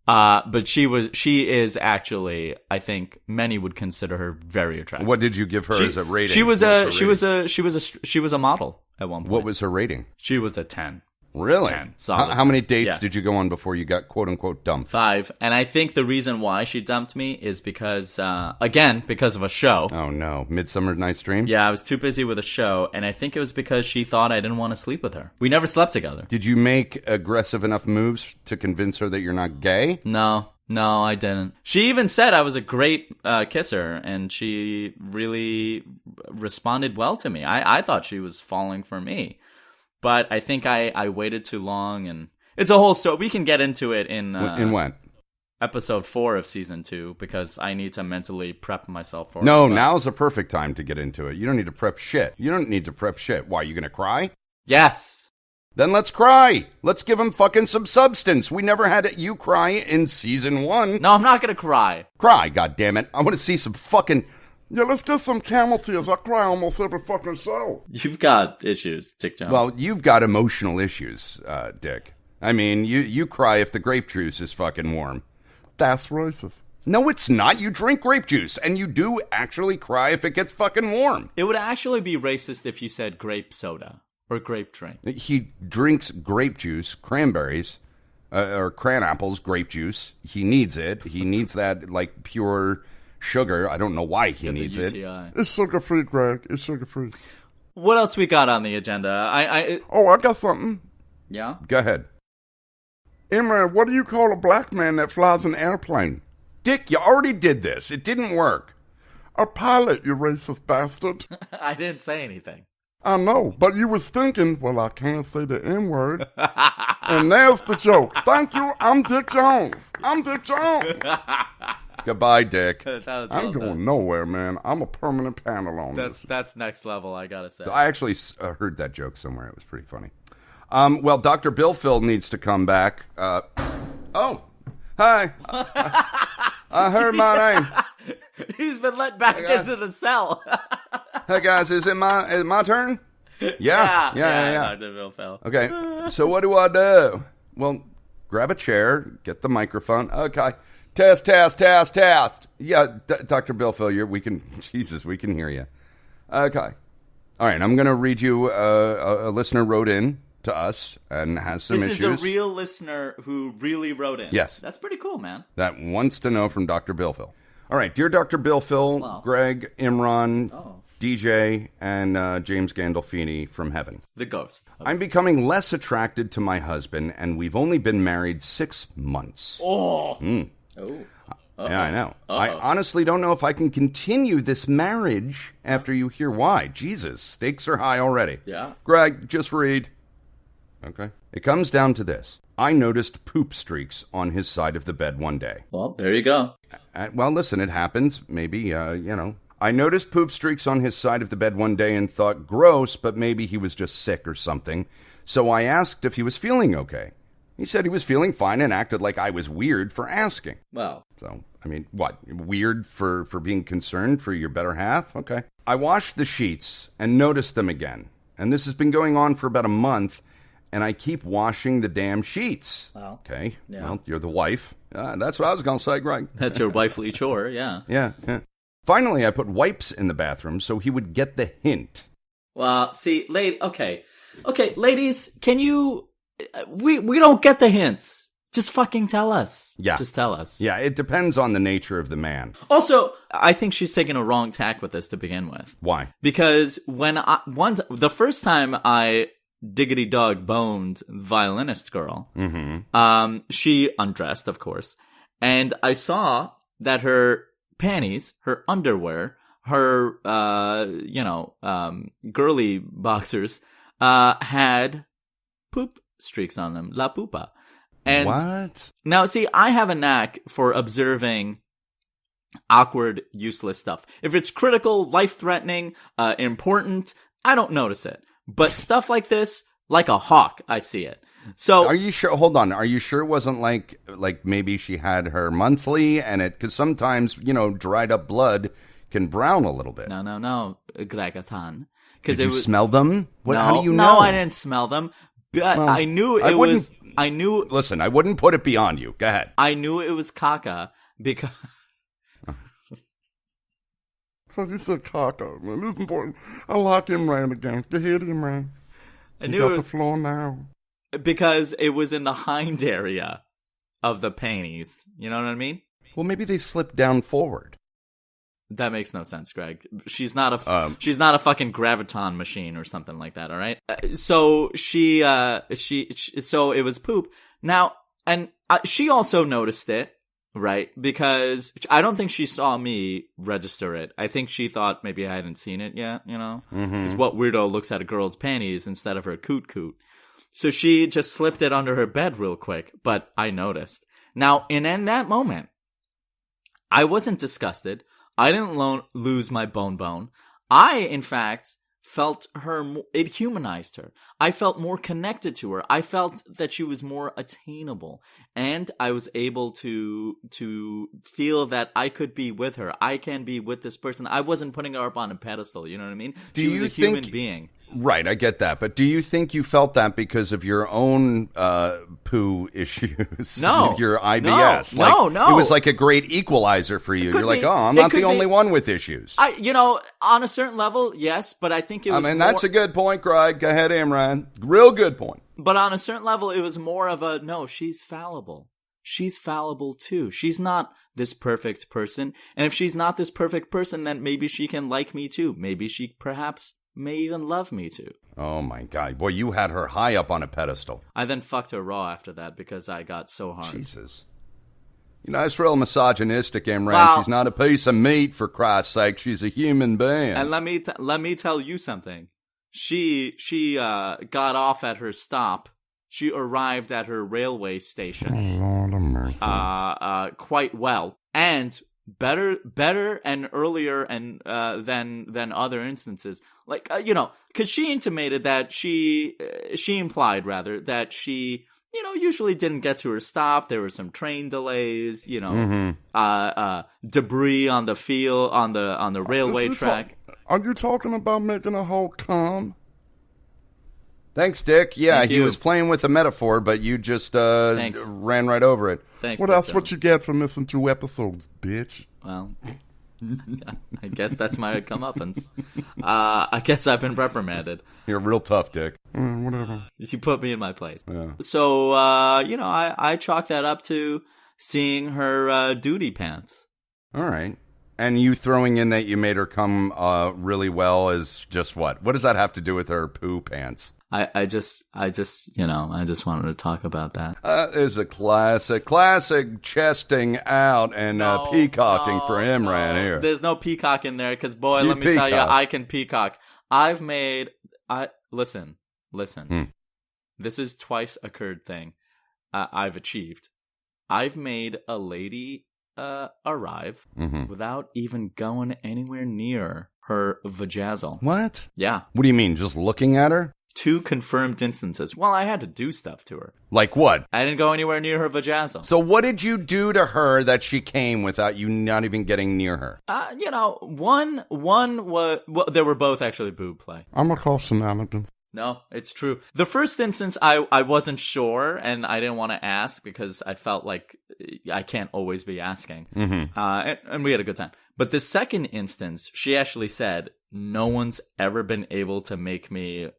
But she is actually, I think many would consider her very attractive. What did you give her as a rating? She was What's her a model at one point. What was her rating? She was a 10. Really? 10, solid. How many dates Yeah. did you go on before you got quote unquote dumped? 5. And I think the reason why she dumped me is because, again, because of a show. Oh no, Midsummer Night's Dream. Yeah, I was too busy with a show, and I think it was because she thought I didn't want to sleep with her. We never slept together. Did you make aggressive enough moves to convince her that you're not gay? No, No, I didn't. She even said I was a great kisser, and she really responded well to me. I thought she was falling for me, but I think I waited too long, and it's a whole story. We can get into it in what? episode 4 of season 2, because I need to mentally prep myself for No, it. now's the perfect time to get into it. You don't need to prep shit. Why, you gonna cry? Yes. Then let's cry. Let's give him fucking some substance. We never had you cry in season 1. No, I'm not gonna cry. Cry, goddammit. I want to see some fucking... Yeah, let's get some camel tears. I cry almost every fucking show. You've got issues, Dick Jones. Well, you've got emotional issues, Dick. I mean, you cry if the grape juice is fucking warm. That's racist. No, it's not. You drink grape juice, and you do actually cry if it gets fucking warm. It would actually be racist if you said grape soda or grape drink. He drinks grape juice, cranberries, or cran apples, grape juice. He needs it. He needs that, like, pure sugar. I don't know why he needs it. It's sugar-free, Greg. It's sugar-free. What else we got on the agenda? I got something. Yeah? Go ahead. Imran, what do you call a black man that flies an airplane? Dick, you already did this. It didn't work. A pilot, you racist bastard. I didn't say anything. I know, but you was thinking, well, I can't say the N-word. And there's the joke. Thank you, I'm Dick Jones. Goodbye, Dick. I'm going nowhere, man. I'm a permanent panel on this. That's next level, I gotta say. I actually heard that joke somewhere. It was pretty funny. Well, Dr. Bill Phil needs to come back. Oh, hi. I heard my name. He's been let back into the cell. Hey, guys, is it my turn? Yeah. Dr. Bill Phil. Okay, so what do I do? Well, grab a chair, get the microphone. Okay. Test. Yeah, Dr. Bill Phil, we can hear you. Okay. All right, I'm going to read you a listener wrote in to us and has some issues. This is a real listener who really wrote in. Yes. That's pretty cool, man. That wants to know from Dr. Bill Phil. All right, dear Dr. Bill Phil, Greg, Imran, DJ, and James Gandolfini from heaven. The ghost. I'm becoming less attracted to my husband, and we've only been married 6 months. Oh. Yeah, I know. I honestly don't know if I can continue this marriage after you hear why. Jesus, stakes are high already. Yeah. Greg, just read. Okay. It comes down to this. I noticed poop streaks on his side of the bed one day. Well, there you go. Well, listen, it happens. Maybe, I noticed poop streaks on his side of the bed one day and thought, gross, but maybe he was just sick or something. So I asked if he was feeling okay. He said he was feeling fine and acted like I was weird for asking. Well. So, I mean, what? Weird for being concerned for your better half? Okay. I washed the sheets and noticed them again. And this has been going on for about a month. And I keep washing the damn sheets. Wow. Okay. Yeah. Well, you're the wife. That's what I was going to say, Greg. That's your wifely chore, yeah. Yeah. Finally, I put wipes in the bathroom so he would get the hint. Well, see, okay, ladies, can you... We don't get the hints. Just fucking tell us. Yeah. Just tell us. Yeah, it depends on the nature of the man. Also, I think she's taking a wrong tack with this to begin with. Why? Because the first time I diggity dog boned violinist girl, she undressed, of course, and I saw that her panties, her underwear, her girly boxers had poop streaks on them, la pupa. And what? Now, see, I have a knack for observing awkward, useless stuff. If it's critical, life-threatening, important, I don't notice it. But stuff like this, like a hawk, I see it. So, are you sure? Hold on. Are you sure it wasn't like maybe she had her monthly and because sometimes, dried up blood can brown a little bit. No, Gregatan. Did you smell them? How do you know? No, I didn't smell them. But well, I knew it was. I knew. Listen, I wouldn't put it beyond you. Go ahead. I knew it was caca because. You said caca, man. This is important. I like Imran again. Go ahead, Imran. I knew got the floor now. Because it was in the hind area of the panties. You know what I mean? Well, maybe they slipped down forward. That makes no sense, Greg. She's not a fucking graviton machine or something like that. All right. So so it was poop. Now, and she also noticed it, right? Because I don't think she saw me register it. I think she thought maybe I hadn't seen it yet, you know? Because what weirdo looks at a girl's panties instead of her coot? So she just slipped it under her bed real quick, but I noticed. Now, in that moment, I wasn't disgusted. I didn't lose my bone. I, in fact, felt it humanized her. I felt more connected to her. I felt that she was more attainable. And I was able to feel that I could be with her. I can be with this person. I wasn't putting her up on a pedestal, you know what I mean? She was a human being. Right, I get that. But do you think you felt that because of your own poo issues? No. With your IBS? No. It was like a great equalizer for you. You're like, I'm not the only one with issues. On a certain level, yes, but I think it was that's a good point, Greg. Go ahead, Imran. Real good point. But on a certain level, it was more of a, no, she's fallible. She's fallible too. She's not this perfect person. And if she's not this perfect person, then maybe she can like me too. Maybe she perhaps may even love me too. Oh my God. Boy, you had her high up on a pedestal. I then fucked her raw after that because I got so hard. Jesus. You know, it's real misogynistic, Imran. Well, she's not a piece of meat, for Christ's sake. She's a human being. And let me tell you something. She got off at her stop. She arrived at her railway station. Lord of mercy. Quite well. And better and earlier and than other instances, like because she intimated that she implied rather that she usually didn't get to her stop. There were some train delays, debris on the field on the railway track. Are you talking about making a whole cum? Thanks, Dick. Yeah, Thank he you. was playing with the metaphor, but you just ran right over it. Thanks. Well, that's what you get for missing 2 episodes, bitch. Well, I guess that's my comeuppance. I guess I've been reprimanded. You're real tough, Dick. Whatever. You put me in my place. Yeah. So, I chalk that up to seeing her duty pants. All right. And you throwing in that you made her come really well is just what? What does that have to do with her poo pants? I just wanted to talk about that. Is a classic chesting out and peacocking for Imran here. There's no peacock in there because, boy, You let me tell you, peacock. I can peacock. Listen. This is twice occurred thing I've achieved. I've made a lady arrive without even going anywhere near her vajazzle. What? Yeah. What do you mean? Just looking at her? 2 confirmed instances. Well, I had to do stuff to her. Like what? I didn't go anywhere near her vajazzle. So what did you do to her that she came without you not even getting near her? One was, well, they were both actually boob play. I'm gonna call shenanigans. No, it's true. The first instance, I wasn't sure, and I didn't want to ask because I felt like I can't always be asking. And we had a good time. But the second instance, she actually said, no one's ever been able to make me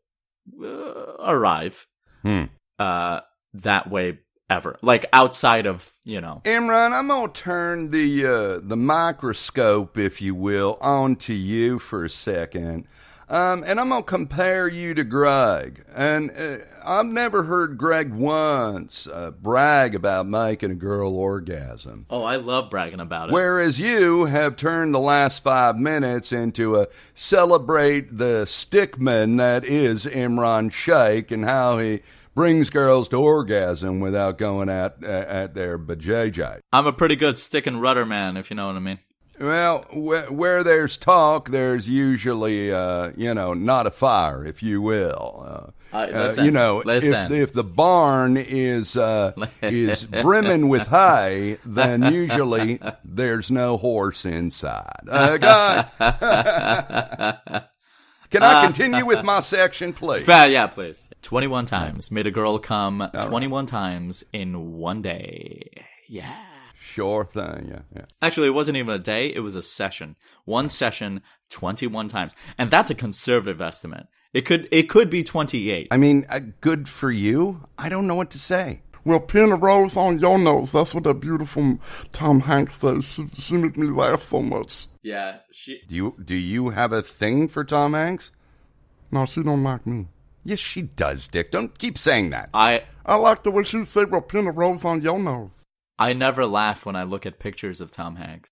arrive that way ever. Like outside of, Imran, I'm going to turn the microscope, if you will, onto you for a second. And I'm going to compare you to Greg. And I've never heard Greg once brag about making a girl orgasm. Oh, I love bragging about it. Whereas you have turned the last 5 minutes into a celebrate the stickman that is Imran Sheikh and how he brings girls to orgasm without going at their bajayjay. I'm a pretty good stick and rudder man, if you know what I mean. Well, where there's talk, there's usually, not a fire, if you will. Listen. If the barn is brimming with hay, then usually there's no horse inside. Can I continue with my section, please? Yeah, please. 21 times. Made a girl come 21 times in one day. Yeah. Sure thing, yeah. Actually, it wasn't even a day. It was a session. One session, 21 times. And that's a conservative estimate. It could be 28. I mean, good for you. I don't know what to say. Well, pin a rose on your nose. That's what that beautiful Tom Hanks says. She made me laugh so much. Yeah, Do you have a thing for Tom Hanks? No, she don't like me. Yes, she does, Dick. Don't keep saying that. I like the way she say, well, pin a rose on your nose. I never laugh when I look at pictures of Tom Hanks.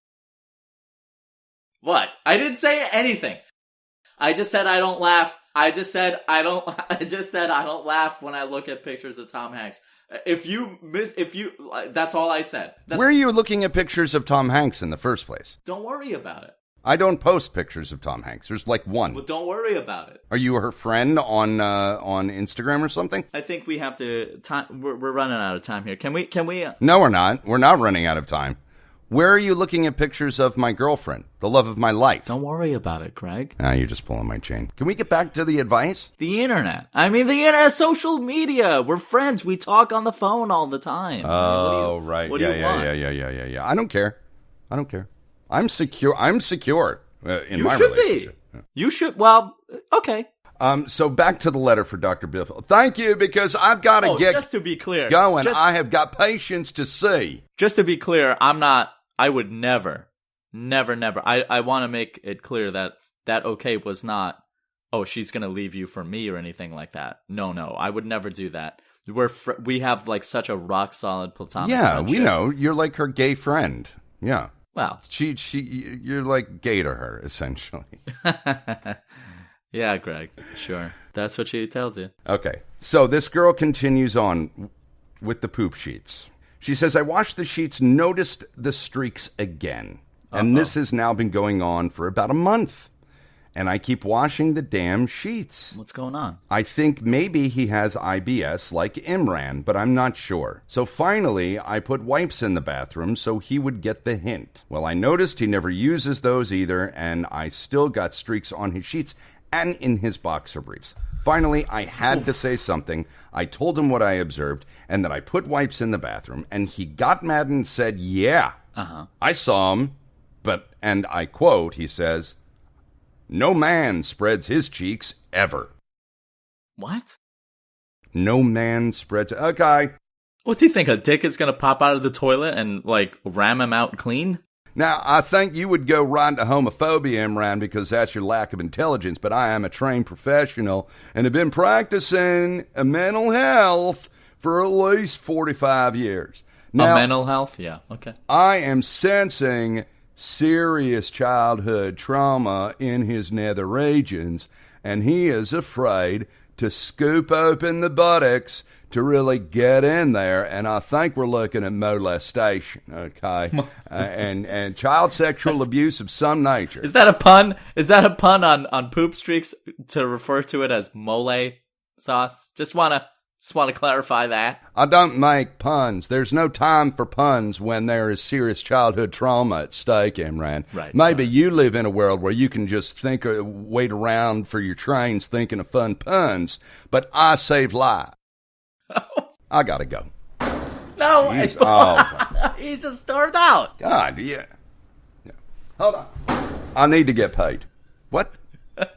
What? I didn't say anything. I just said I don't laugh. I just said I don't laugh when I look at pictures of Tom Hanks. That's all I said. Where are you looking at pictures of Tom Hanks in the first place? Don't worry about it. I don't post pictures of Tom Hanks. There's like one. Well, don't worry about it. Are you her friend on Instagram or something? I think we have to. We're running out of time here. Can we? No, we're not. We're not running out of time. Where are you looking at pictures of my girlfriend, the love of my life? Don't worry about it, Greg. Ah, you're just pulling my chain. Can we get back to the advice? The internet. I mean, the internet, social media. We're friends. We talk on the phone all the time. Oh, right. What do you want? Yeah. I don't care. I'm secure. In You my should relationship. be. You should. Well, okay. So back to the letter for Dr. Biff. Thank you, because I've got to get just to be clear, going. I have got patience to see. Just to be clear, I would never. I want to make it clear that okay was not, oh, she's going to leave you for me or anything like that. No, I would never do that. We have like such a rock solid platonic friendship. We know. You're like her gay friend. Yeah. Well, you're like gay to her, essentially. Yeah, Greg. Sure. That's what she tells you. Okay. So this girl continues on with the poop sheets. She says, I washed the sheets, noticed the streaks again. And this has now been going on for about a month. And I keep washing the damn sheets. What's going on? I think maybe he has IBS like Imran, but I'm not sure. So finally, I put wipes in the bathroom so he would get the hint. Well, I noticed he never uses those either, and I still got streaks on his sheets and in his boxer briefs. Finally, I had to say something. I told him what I observed and that I put wipes in the bathroom, and he got mad and said, yeah, I saw him, but, and I quote, he says, no man spreads his cheeks ever. What? No man spreads... Okay. What's he think? A dick is going to pop out of the toilet and, like, ram him out clean? Now, I think you would go right into homophobia, Imran, because that's your lack of intelligence, but I am a trained professional and have been practicing mental health for at least 45 years. Now, mental health? Yeah, okay. I am sensing serious childhood trauma in his nether regions, and he is afraid to scoop open the buttocks to really get in there, and I think we're looking at molestation, okay, and child sexual abuse of some nature. Is that a pun? Is that a pun on poop streaks to refer to it as mole sauce? Just wanna clarify that. I don't make puns. There's no time for puns when there is serious childhood trauma at stake, Imran. Right. Maybe you live in a world where you can just wait around for your trains thinking of fun puns, but I save lives. I gotta go. No, Jeez, he just starved out. God, yeah. Hold on. I need to get paid. What?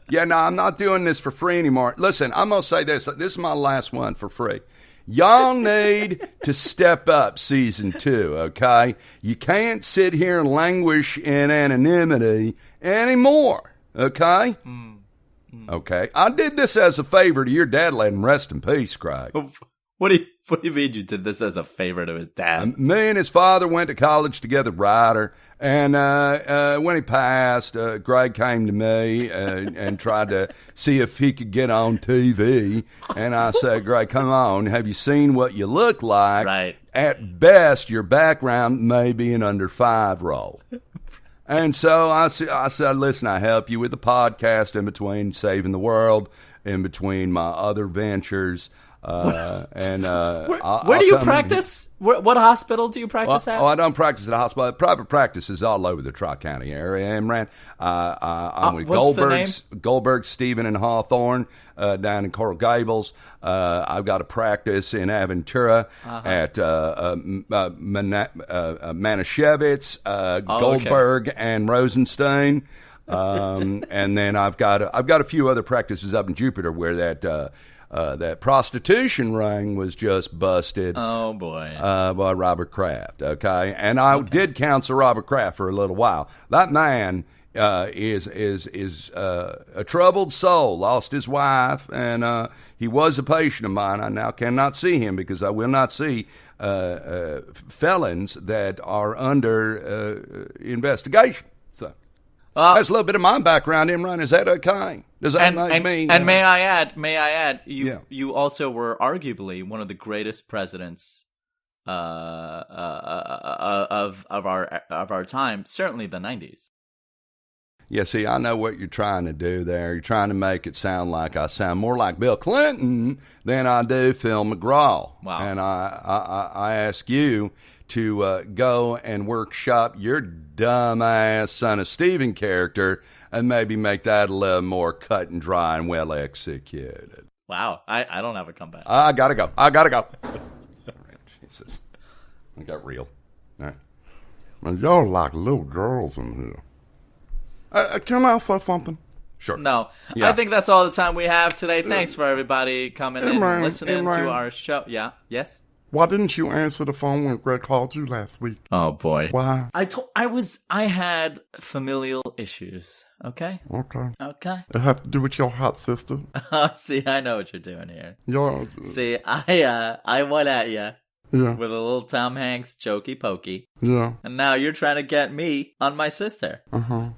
Yeah, no, I'm not doing this for free anymore. Listen, I'm going to say this. This is my last one for free. Y'all need to step up season 2, okay? You can't sit here and languish in anonymity anymore, okay? Okay. I did this as a favor to your dad. Let him rest in peace, Craig. What do you mean you did this as a favor to his dad? Me and his father went to college together, Ryder. And when he passed, Greg came to me and tried to see if he could get on TV. And I said, Greg, come on. Have you seen what you look like? Right. At best, your background may be an under 5 role. And so I said, listen, I help you with the podcast in between saving the world, in between my other ventures. Where do you practice? What hospital do you practice at? Oh, I don't practice at a hospital. Private practice is all over the Tri-County area, Imran. I'm with Goldberg, Stephen, and Hawthorne down in Coral Gables. I've got a practice in Aventura at Manischewitz, Goldberg, and Rosenstein. And then I've got a few other practices up in Jupiter where that prostitution ring was just busted. Oh, boy. By Robert Kraft, okay? And I did counsel Robert Kraft for a little while. That man is a troubled soul, lost his wife, and he was a patient of mine. I now cannot see him because I will not see felons that are under investigation. So that's a little bit of my background, Imran. Is that okay? Does that make me? And may I add, you also were arguably one of the greatest presidents of our time, certainly the 90s. Yeah, see, I know what you're trying to do there. You're trying to make it sound like I sound more like Bill Clinton than I do Phil McGraw. Wow. And I ask you to go and workshop your dumb-ass Son of Stephen character and maybe make that a little more cut and dry and well executed. Wow, I don't have a comeback. I gotta go. All right, Jesus. I got real. All right. Man, y'all like little girls in here. Can I say something? Sure. No, Yeah. I think that's all the time we have today. Thanks for everybody coming in and listening to our show. Yeah, yes? Why didn't you answer the phone when Greg called you last week? Oh, boy. Why? I had familial issues, okay? Okay. It had to do with your hot sister. See, I know what you're doing here. Your, See, I went at you yeah, with a little Tom Hanks jokey pokey, yeah. and now you're trying to get me on my sister. No.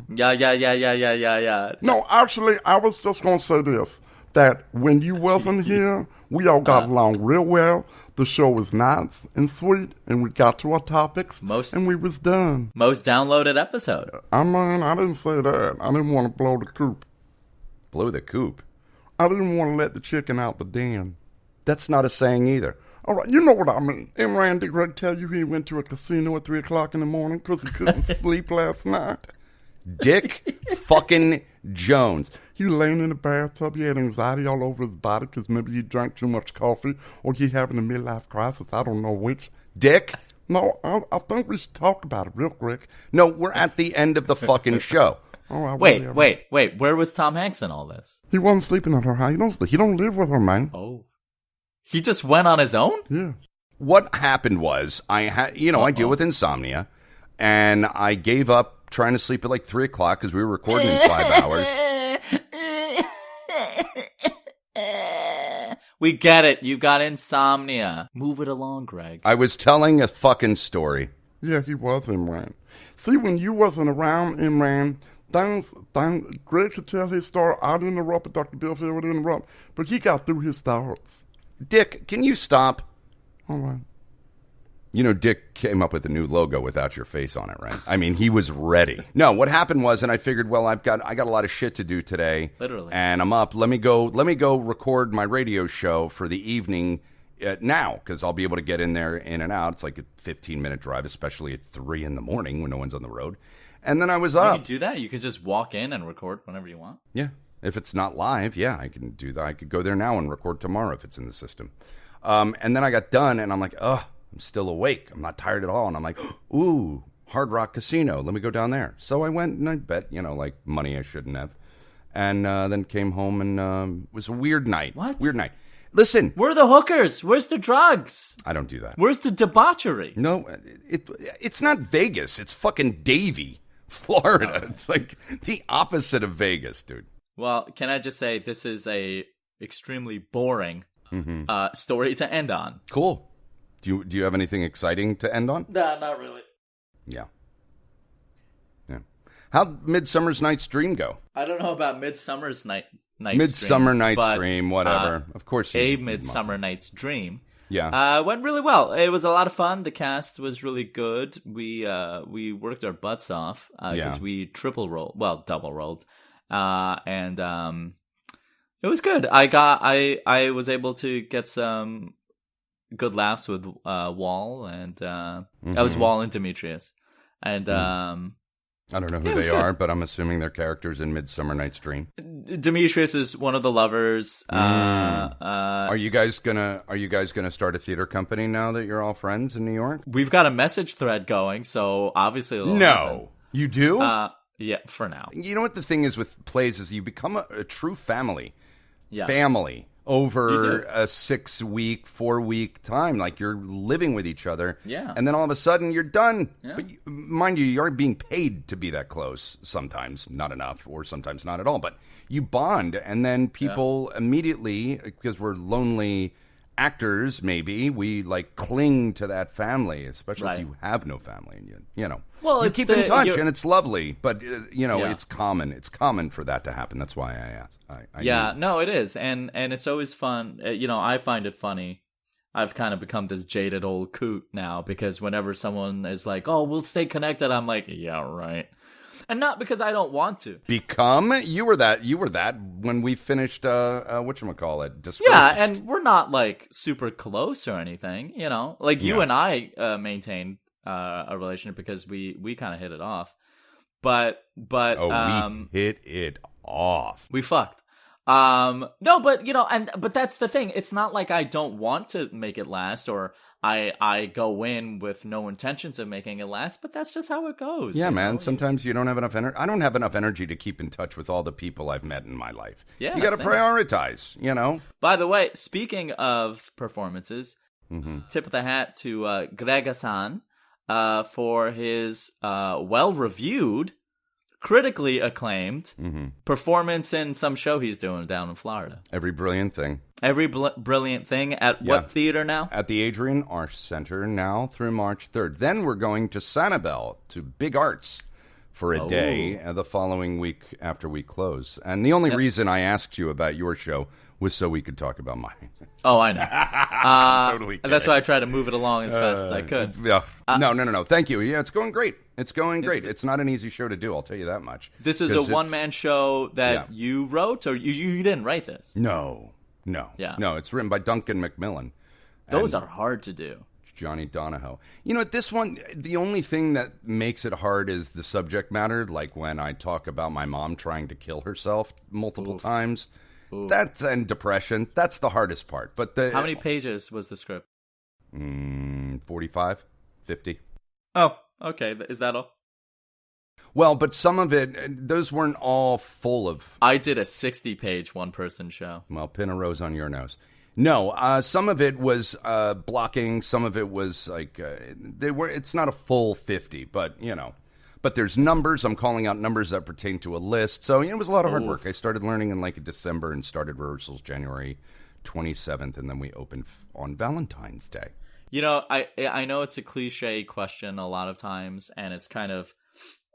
Yeah. No, actually, I was just going to say this, that when you wasn't here, we all got along real well. The show was nice and sweet, and we got to our topics, and we was done. Most downloaded episode. I didn't say that. I didn't want to blow the coop. Blow the coop. I didn't want to let the chicken out the den. That's not a saying either. All right, you know what I mean. Imran, did Greg tell you he went to a casino at 3 o'clock in the morning because he couldn't sleep last night? Dick fucking Jones. He laying in the bathtub. He had anxiety all over his body because maybe he drank too much coffee or he having a midlife crisis. I don't know which. Dick? No, I think we should talk about it real quick. No, we're at the end of the fucking show. All right, Wait. Where was Tom Hanks in all this? He wasn't sleeping at her house. He don't live with her, man. Oh. He just went on his own? Yeah. What happened was I deal with insomnia, and I gave up trying to sleep at like 3 o'clock because we were recording in 5 hours. We get it. You got insomnia. Move it along, Greg. I was telling a fucking story. Yeah, he was Imran. See, when you wasn't around Imran, Greg could tell his story. I'd interrupt, but Dr. Billfield would interrupt. But he got through his thoughts. Dick, can you stop? All right. You know, Dick came up with a new logo without your face on it, right? I mean, he was ready. No, what happened was, and I figured, well, I got a lot of shit to do today. Literally. And I'm up. Let me go record my radio show for the evening now, because I'll be able to get in there, in and out. It's like a 15-minute drive, especially at 3 in the morning when no one's on the road. And then I was up. You can do that? You can just walk in and record whenever you want? Yeah. If it's not live, yeah, I can do that. I could go there now and record tomorrow if it's in the system. And then I got done, and I'm like, I'm still awake. I'm not tired at all. And I'm like, ooh, Hard Rock Casino. Let me go down there. So I went and I bet, like money I shouldn't have. And then came home, and it was a weird night. What? Weird night. Listen. Where are the hookers? Where's the drugs? I don't do that. Where's the debauchery? No, it's not Vegas. It's fucking Davie, Florida. It's like the opposite of Vegas, dude. Well, can I just say this is a extremely boring story to end on. Cool. Do you have anything exciting to end on? Nah, not really. Yeah. How'd Midsummer's Night's Dream go? I don't know about Midsummer's Night's Midsummer Dream, Night's but, Dream, whatever. Of course. A Midsummer Night's Dream. Yeah. Went really well. It was a lot of fun. The cast was really good. We worked our butts off because we double rolled. And it was good. I was able to get some good laughs with Wall, and that was Wall and Demetrius. And I don't know who they are, but I'm assuming they're characters in Midsummer Night's Dream. Demetrius is one of the lovers. Are you guys gonna start a theater company now that you're all friends in New York? We've got a message thread going, so obviously it'll No. happen. You do? Yeah, for now. You know what the thing is with plays is you become a true family. Yeah. Family over a 6-week, 4-week time. Like you're living with each other. Yeah. And then all of a sudden you're done. Yeah. But mind you, you are being paid to be that close. Sometimes not enough or sometimes not at all. But you bond. And then people immediately, because we're lonely actors, maybe, we like cling to that family, especially if you have no family. And you know, Well, you it's keep in touch you're- and it's lovely. But, you know, Yeah. it's common. It's common for that to happen. That's why I asked. I Yeah, knew. no, it is, and it's always fun. You know, I find it funny. I've kind of become this jaded old coot now because whenever someone is like, "Oh, we'll stay connected," I'm like, "Yeah, right," and not because I don't want to. Become you were that when we finished whatchamacallit, Disgraced. Yeah, and we're not like super close or anything. You know, like you Yeah. and I maintained a relationship because we kind of hit it off, but we hit it off. we fucked. No, but you know, but that's the thing. It's not like I don't want to make it last or I go in with no intentions of making it last, but that's just how it goes. Yeah, you man. know? Sometimes you don't have enough energy. I don't have enough energy to keep in touch with all the people I've met in my life. Yeah, you got to same. prioritize. You know. By the way, speaking of performances, Mm-hmm. tip of the hat to Greg Hassan for his well-reviewed, critically acclaimed Mm-hmm. performance in some show he's doing down in Florida. Every brilliant thing Every brilliant thing at Yeah. what theater now? at the Adrian Arsh Center now through March 3rd. Then we're going to Sanibel to Big Arts for a day the following week after we close. And the only reason I asked you about your show was so we could talk about mine. Oh, I know. Totally And that's why I tried to move it along as fast as I could. Yeah. No. Thank you. Yeah, it's going great. It's going great. It's not an easy show to do, I'll tell you that much. This is a 'Cause one-man show that Yeah. you wrote, or you didn't write this? No. Yeah. No, it's written by Duncan McMillan. Those are hard to do. Johnny Donahoe. You know, this one, the only thing that makes it hard is the subject matter, like when I talk about my mom trying to kill herself multiple times. That's and depression. That's the hardest part. But How many pages was the script? 45, 50. Oh, okay. Is that all? Well, but some of it, those weren't all full of, I did a 60-page one-person show. well, pin a rose on your nose. No, some of it was blocking. Some of it was like it's not a full 50, but you know. But there's numbers. I'm calling out numbers that pertain to a list. So it was a lot of hard work. I started learning in like December and started rehearsals January 27th, and then we opened on Valentine's Day. You know, I know it's a cliche question a lot of times, and it's kind of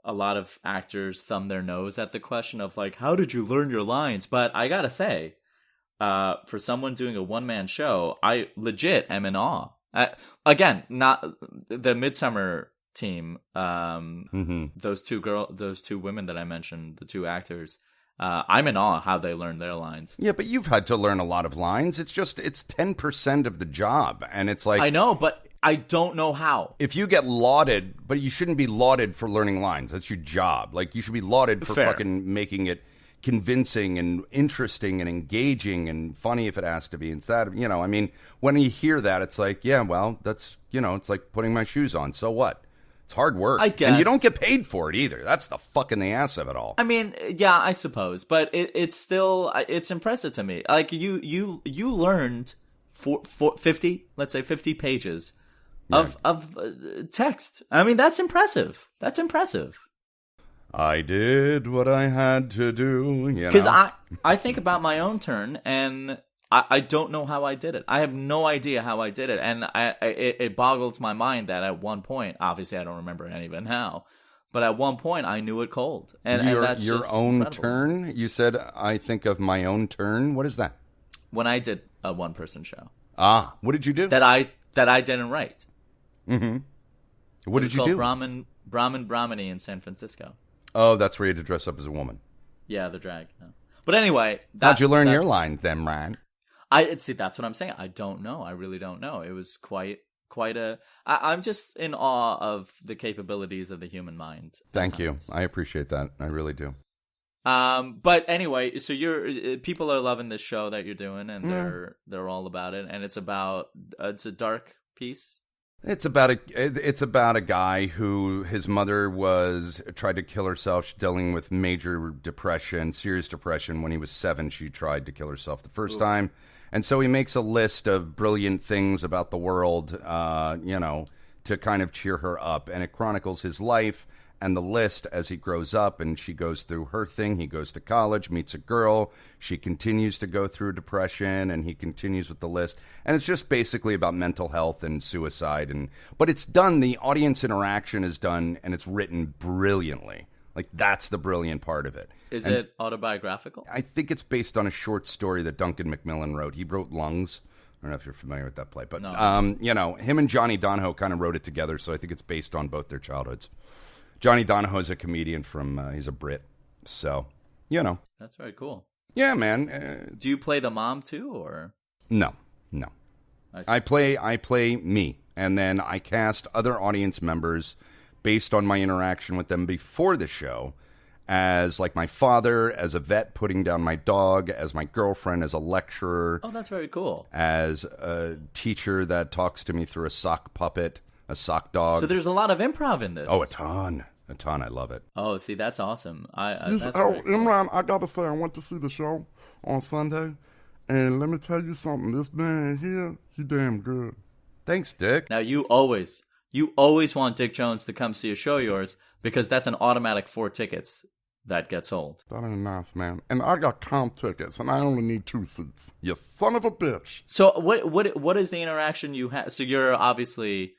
a lot of actors thumb their nose at the question of like, how did you learn your lines? But I gotta say, for someone doing a one-man show, I legit am in awe. Again, not the Midsummer team. Those two women that I mentioned, the two actors. I'm in awe how they learned their lines. Yeah, but you've had to learn a lot of lines. It's 10% of the job, and it's like I know, but I don't know how. if you get lauded, but you shouldn't be lauded for learning lines. That's your job. Like you should be lauded for Fair. fucking making it convincing and interesting and engaging and funny if it has to be. Instead of, I mean, when you hear that, it's like, yeah, well, that's, it's like putting my shoes on. So what? It's hard work. I guess. And you don't get paid for it either. That's the fucking the ass of it all. I mean, yeah, I suppose, but it's still it's impressive to me. Like you learned 50, let's say 50 pages of text. I mean, that's impressive. That's impressive. I did what I had to do. Because I think about my own turn, and I don't know how I did it. I have no idea how I did it, and it boggles my mind that at one point, obviously I don't remember any of it now, but at one point I knew it cold. And that's your just own incredible. turn. You said I think of my own turn. What is that? When I did a one-person show What did you do? that I didn't write. What It did was you called do? Brahmini in San Francisco. Oh, that's where you had to dress up as a woman. Yeah, the drag. Yeah. But anyway, How'd you learn your that's- lines then, Ryan? See, that's what I'm saying. I don't know. I really don't know. It was quite a. I'm just in awe of the capabilities of the human mind. at Thank you. times. I appreciate that. I really do. But anyway, so people are loving this show that you're doing, and they're all about it. And it's a dark piece. It's about a guy who his mother tried to kill herself. She's dealing with major depression, serious depression. When he was 7, she tried to kill herself the first time. And so he makes a list of brilliant things about the world, to kind of cheer her up. And it chronicles his life and the list as he grows up, and she goes through her thing. He goes to college, meets a girl. She continues to go through depression, and he continues with the list. And it's just basically about mental health and suicide. But it's done, the audience interaction is done, and it's written brilliantly. Like, that's the brilliant part of it. Is it autobiographical? I think it's based on a short story that Duncan Macmillan wrote. He wrote Lungs. I don't know if you're familiar with that play. But, no. Him and Johnny Donahoe kind of wrote it together, so I think it's based on both their childhoods. Johnny Donahoe is a comedian he's a Brit. So, That's very cool. Yeah, man. Do you play the mom too, or? No. I play me, and then I cast other audience members based on my interaction with them before the show as like my father, as a vet putting down my dog, as my girlfriend, as a lecturer. Oh, that's very cool. As a teacher that talks to me through a sock puppet, a sock dog. So there's a lot of improv in this. Oh, a ton. I love it. Oh, see, that's awesome. Imran, I gotta say, I went to see the show on Sunday, and let me tell you something. This man here, he damn good. Thanks, Dick. Now, you always want Dick Jones to come see a show of yours, because that's an automatic 4 tickets that get sold. That ain't nice, man. And I got comp tickets, and I only need 2 seats. You son of a bitch. So what is the interaction you have? So you're obviously...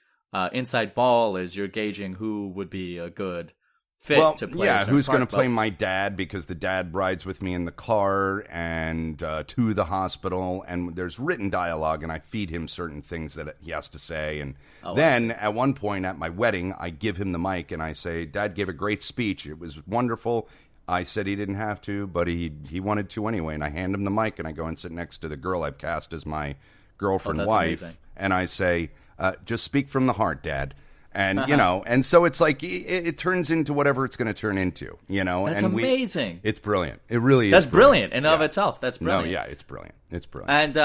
Inside Ball is you're gauging who would be a good fit to play. Yeah, who's going to play my dad, because the dad rides with me in the car and to the hospital, and there's written dialogue, and I feed him certain things that he has to say. And then at one point at my wedding, I give him the mic and I say, Dad gave a great speech. It was wonderful. I said he didn't have to, but he wanted to anyway. And I hand him the mic and I go and sit next to the girl I've cast as my girlfriend wife. Amazing. And I say, just speak from the heart, Dad. And, and so it's like, it turns into whatever it's going to turn into, That's amazing. It's brilliant. It really is. That's brilliant in and of itself. That's brilliant. No, yeah, it's brilliant. It's brilliant.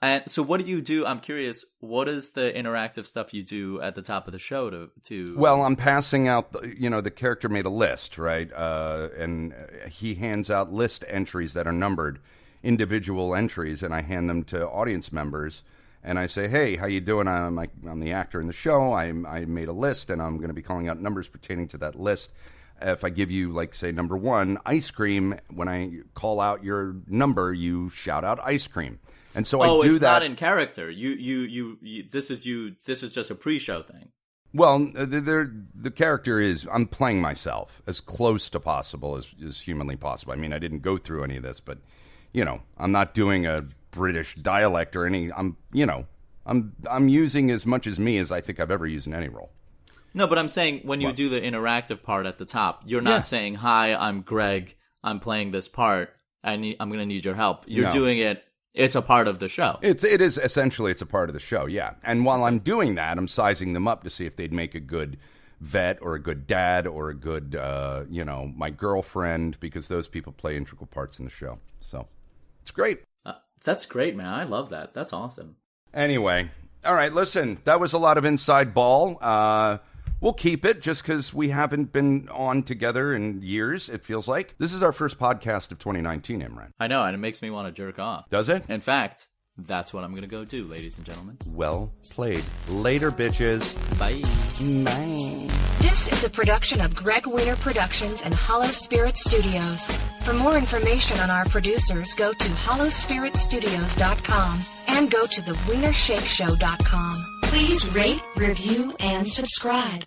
And so what do you do? I'm curious, what is the interactive stuff you do at the top of the show to... Well, I'm passing out, the character made a list, right? And he hands out list entries that are numbered, individual entries, and I hand them to audience members. And I say, hey, how you doing? I'm the actor in the show. I made a list, and I'm going to be calling out numbers pertaining to that list. If I give you, like, say, number 1, ice cream, when I call out your number, you shout out ice cream. And so I do that. Oh, it's not in character. You this is just a pre-show thing. Well, the character is, I'm playing myself as close to possible as humanly possible. I mean, I didn't go through any of this, but, I'm not doing a British dialect or any. I'm using as much as me as I think I've ever used in any role. No, but I'm saying when you do the interactive part at the top, you're not saying, "Hi, I'm Greg. I'm playing this part. I'm going to need your help." You're doing it. It's a part of the show. It is essentially it's a part of the show. Yeah, and while I'm doing that, I'm sizing them up to see if they'd make a good vet or a good dad or a good my girlfriend, because those people play integral parts in the show. So it's great. That's great, man. I love that. That's awesome. Anyway, all right, listen, that was a lot of Inside Ball. We'll keep it just because we haven't been on together in years, it feels like. This is our first podcast of 2019, Imran. I know, and it makes me want to jerk off. Does it? In fact, that's what I'm going to go do, ladies and gentlemen. Well played. Later, bitches. Bye. Bye. This is a production of Greg Wiener Productions and Hollow Spirit Studios. For more information on our producers, go to hollowspiritstudios.com and go to thewienershakeshow.com. Please rate, review, and subscribe.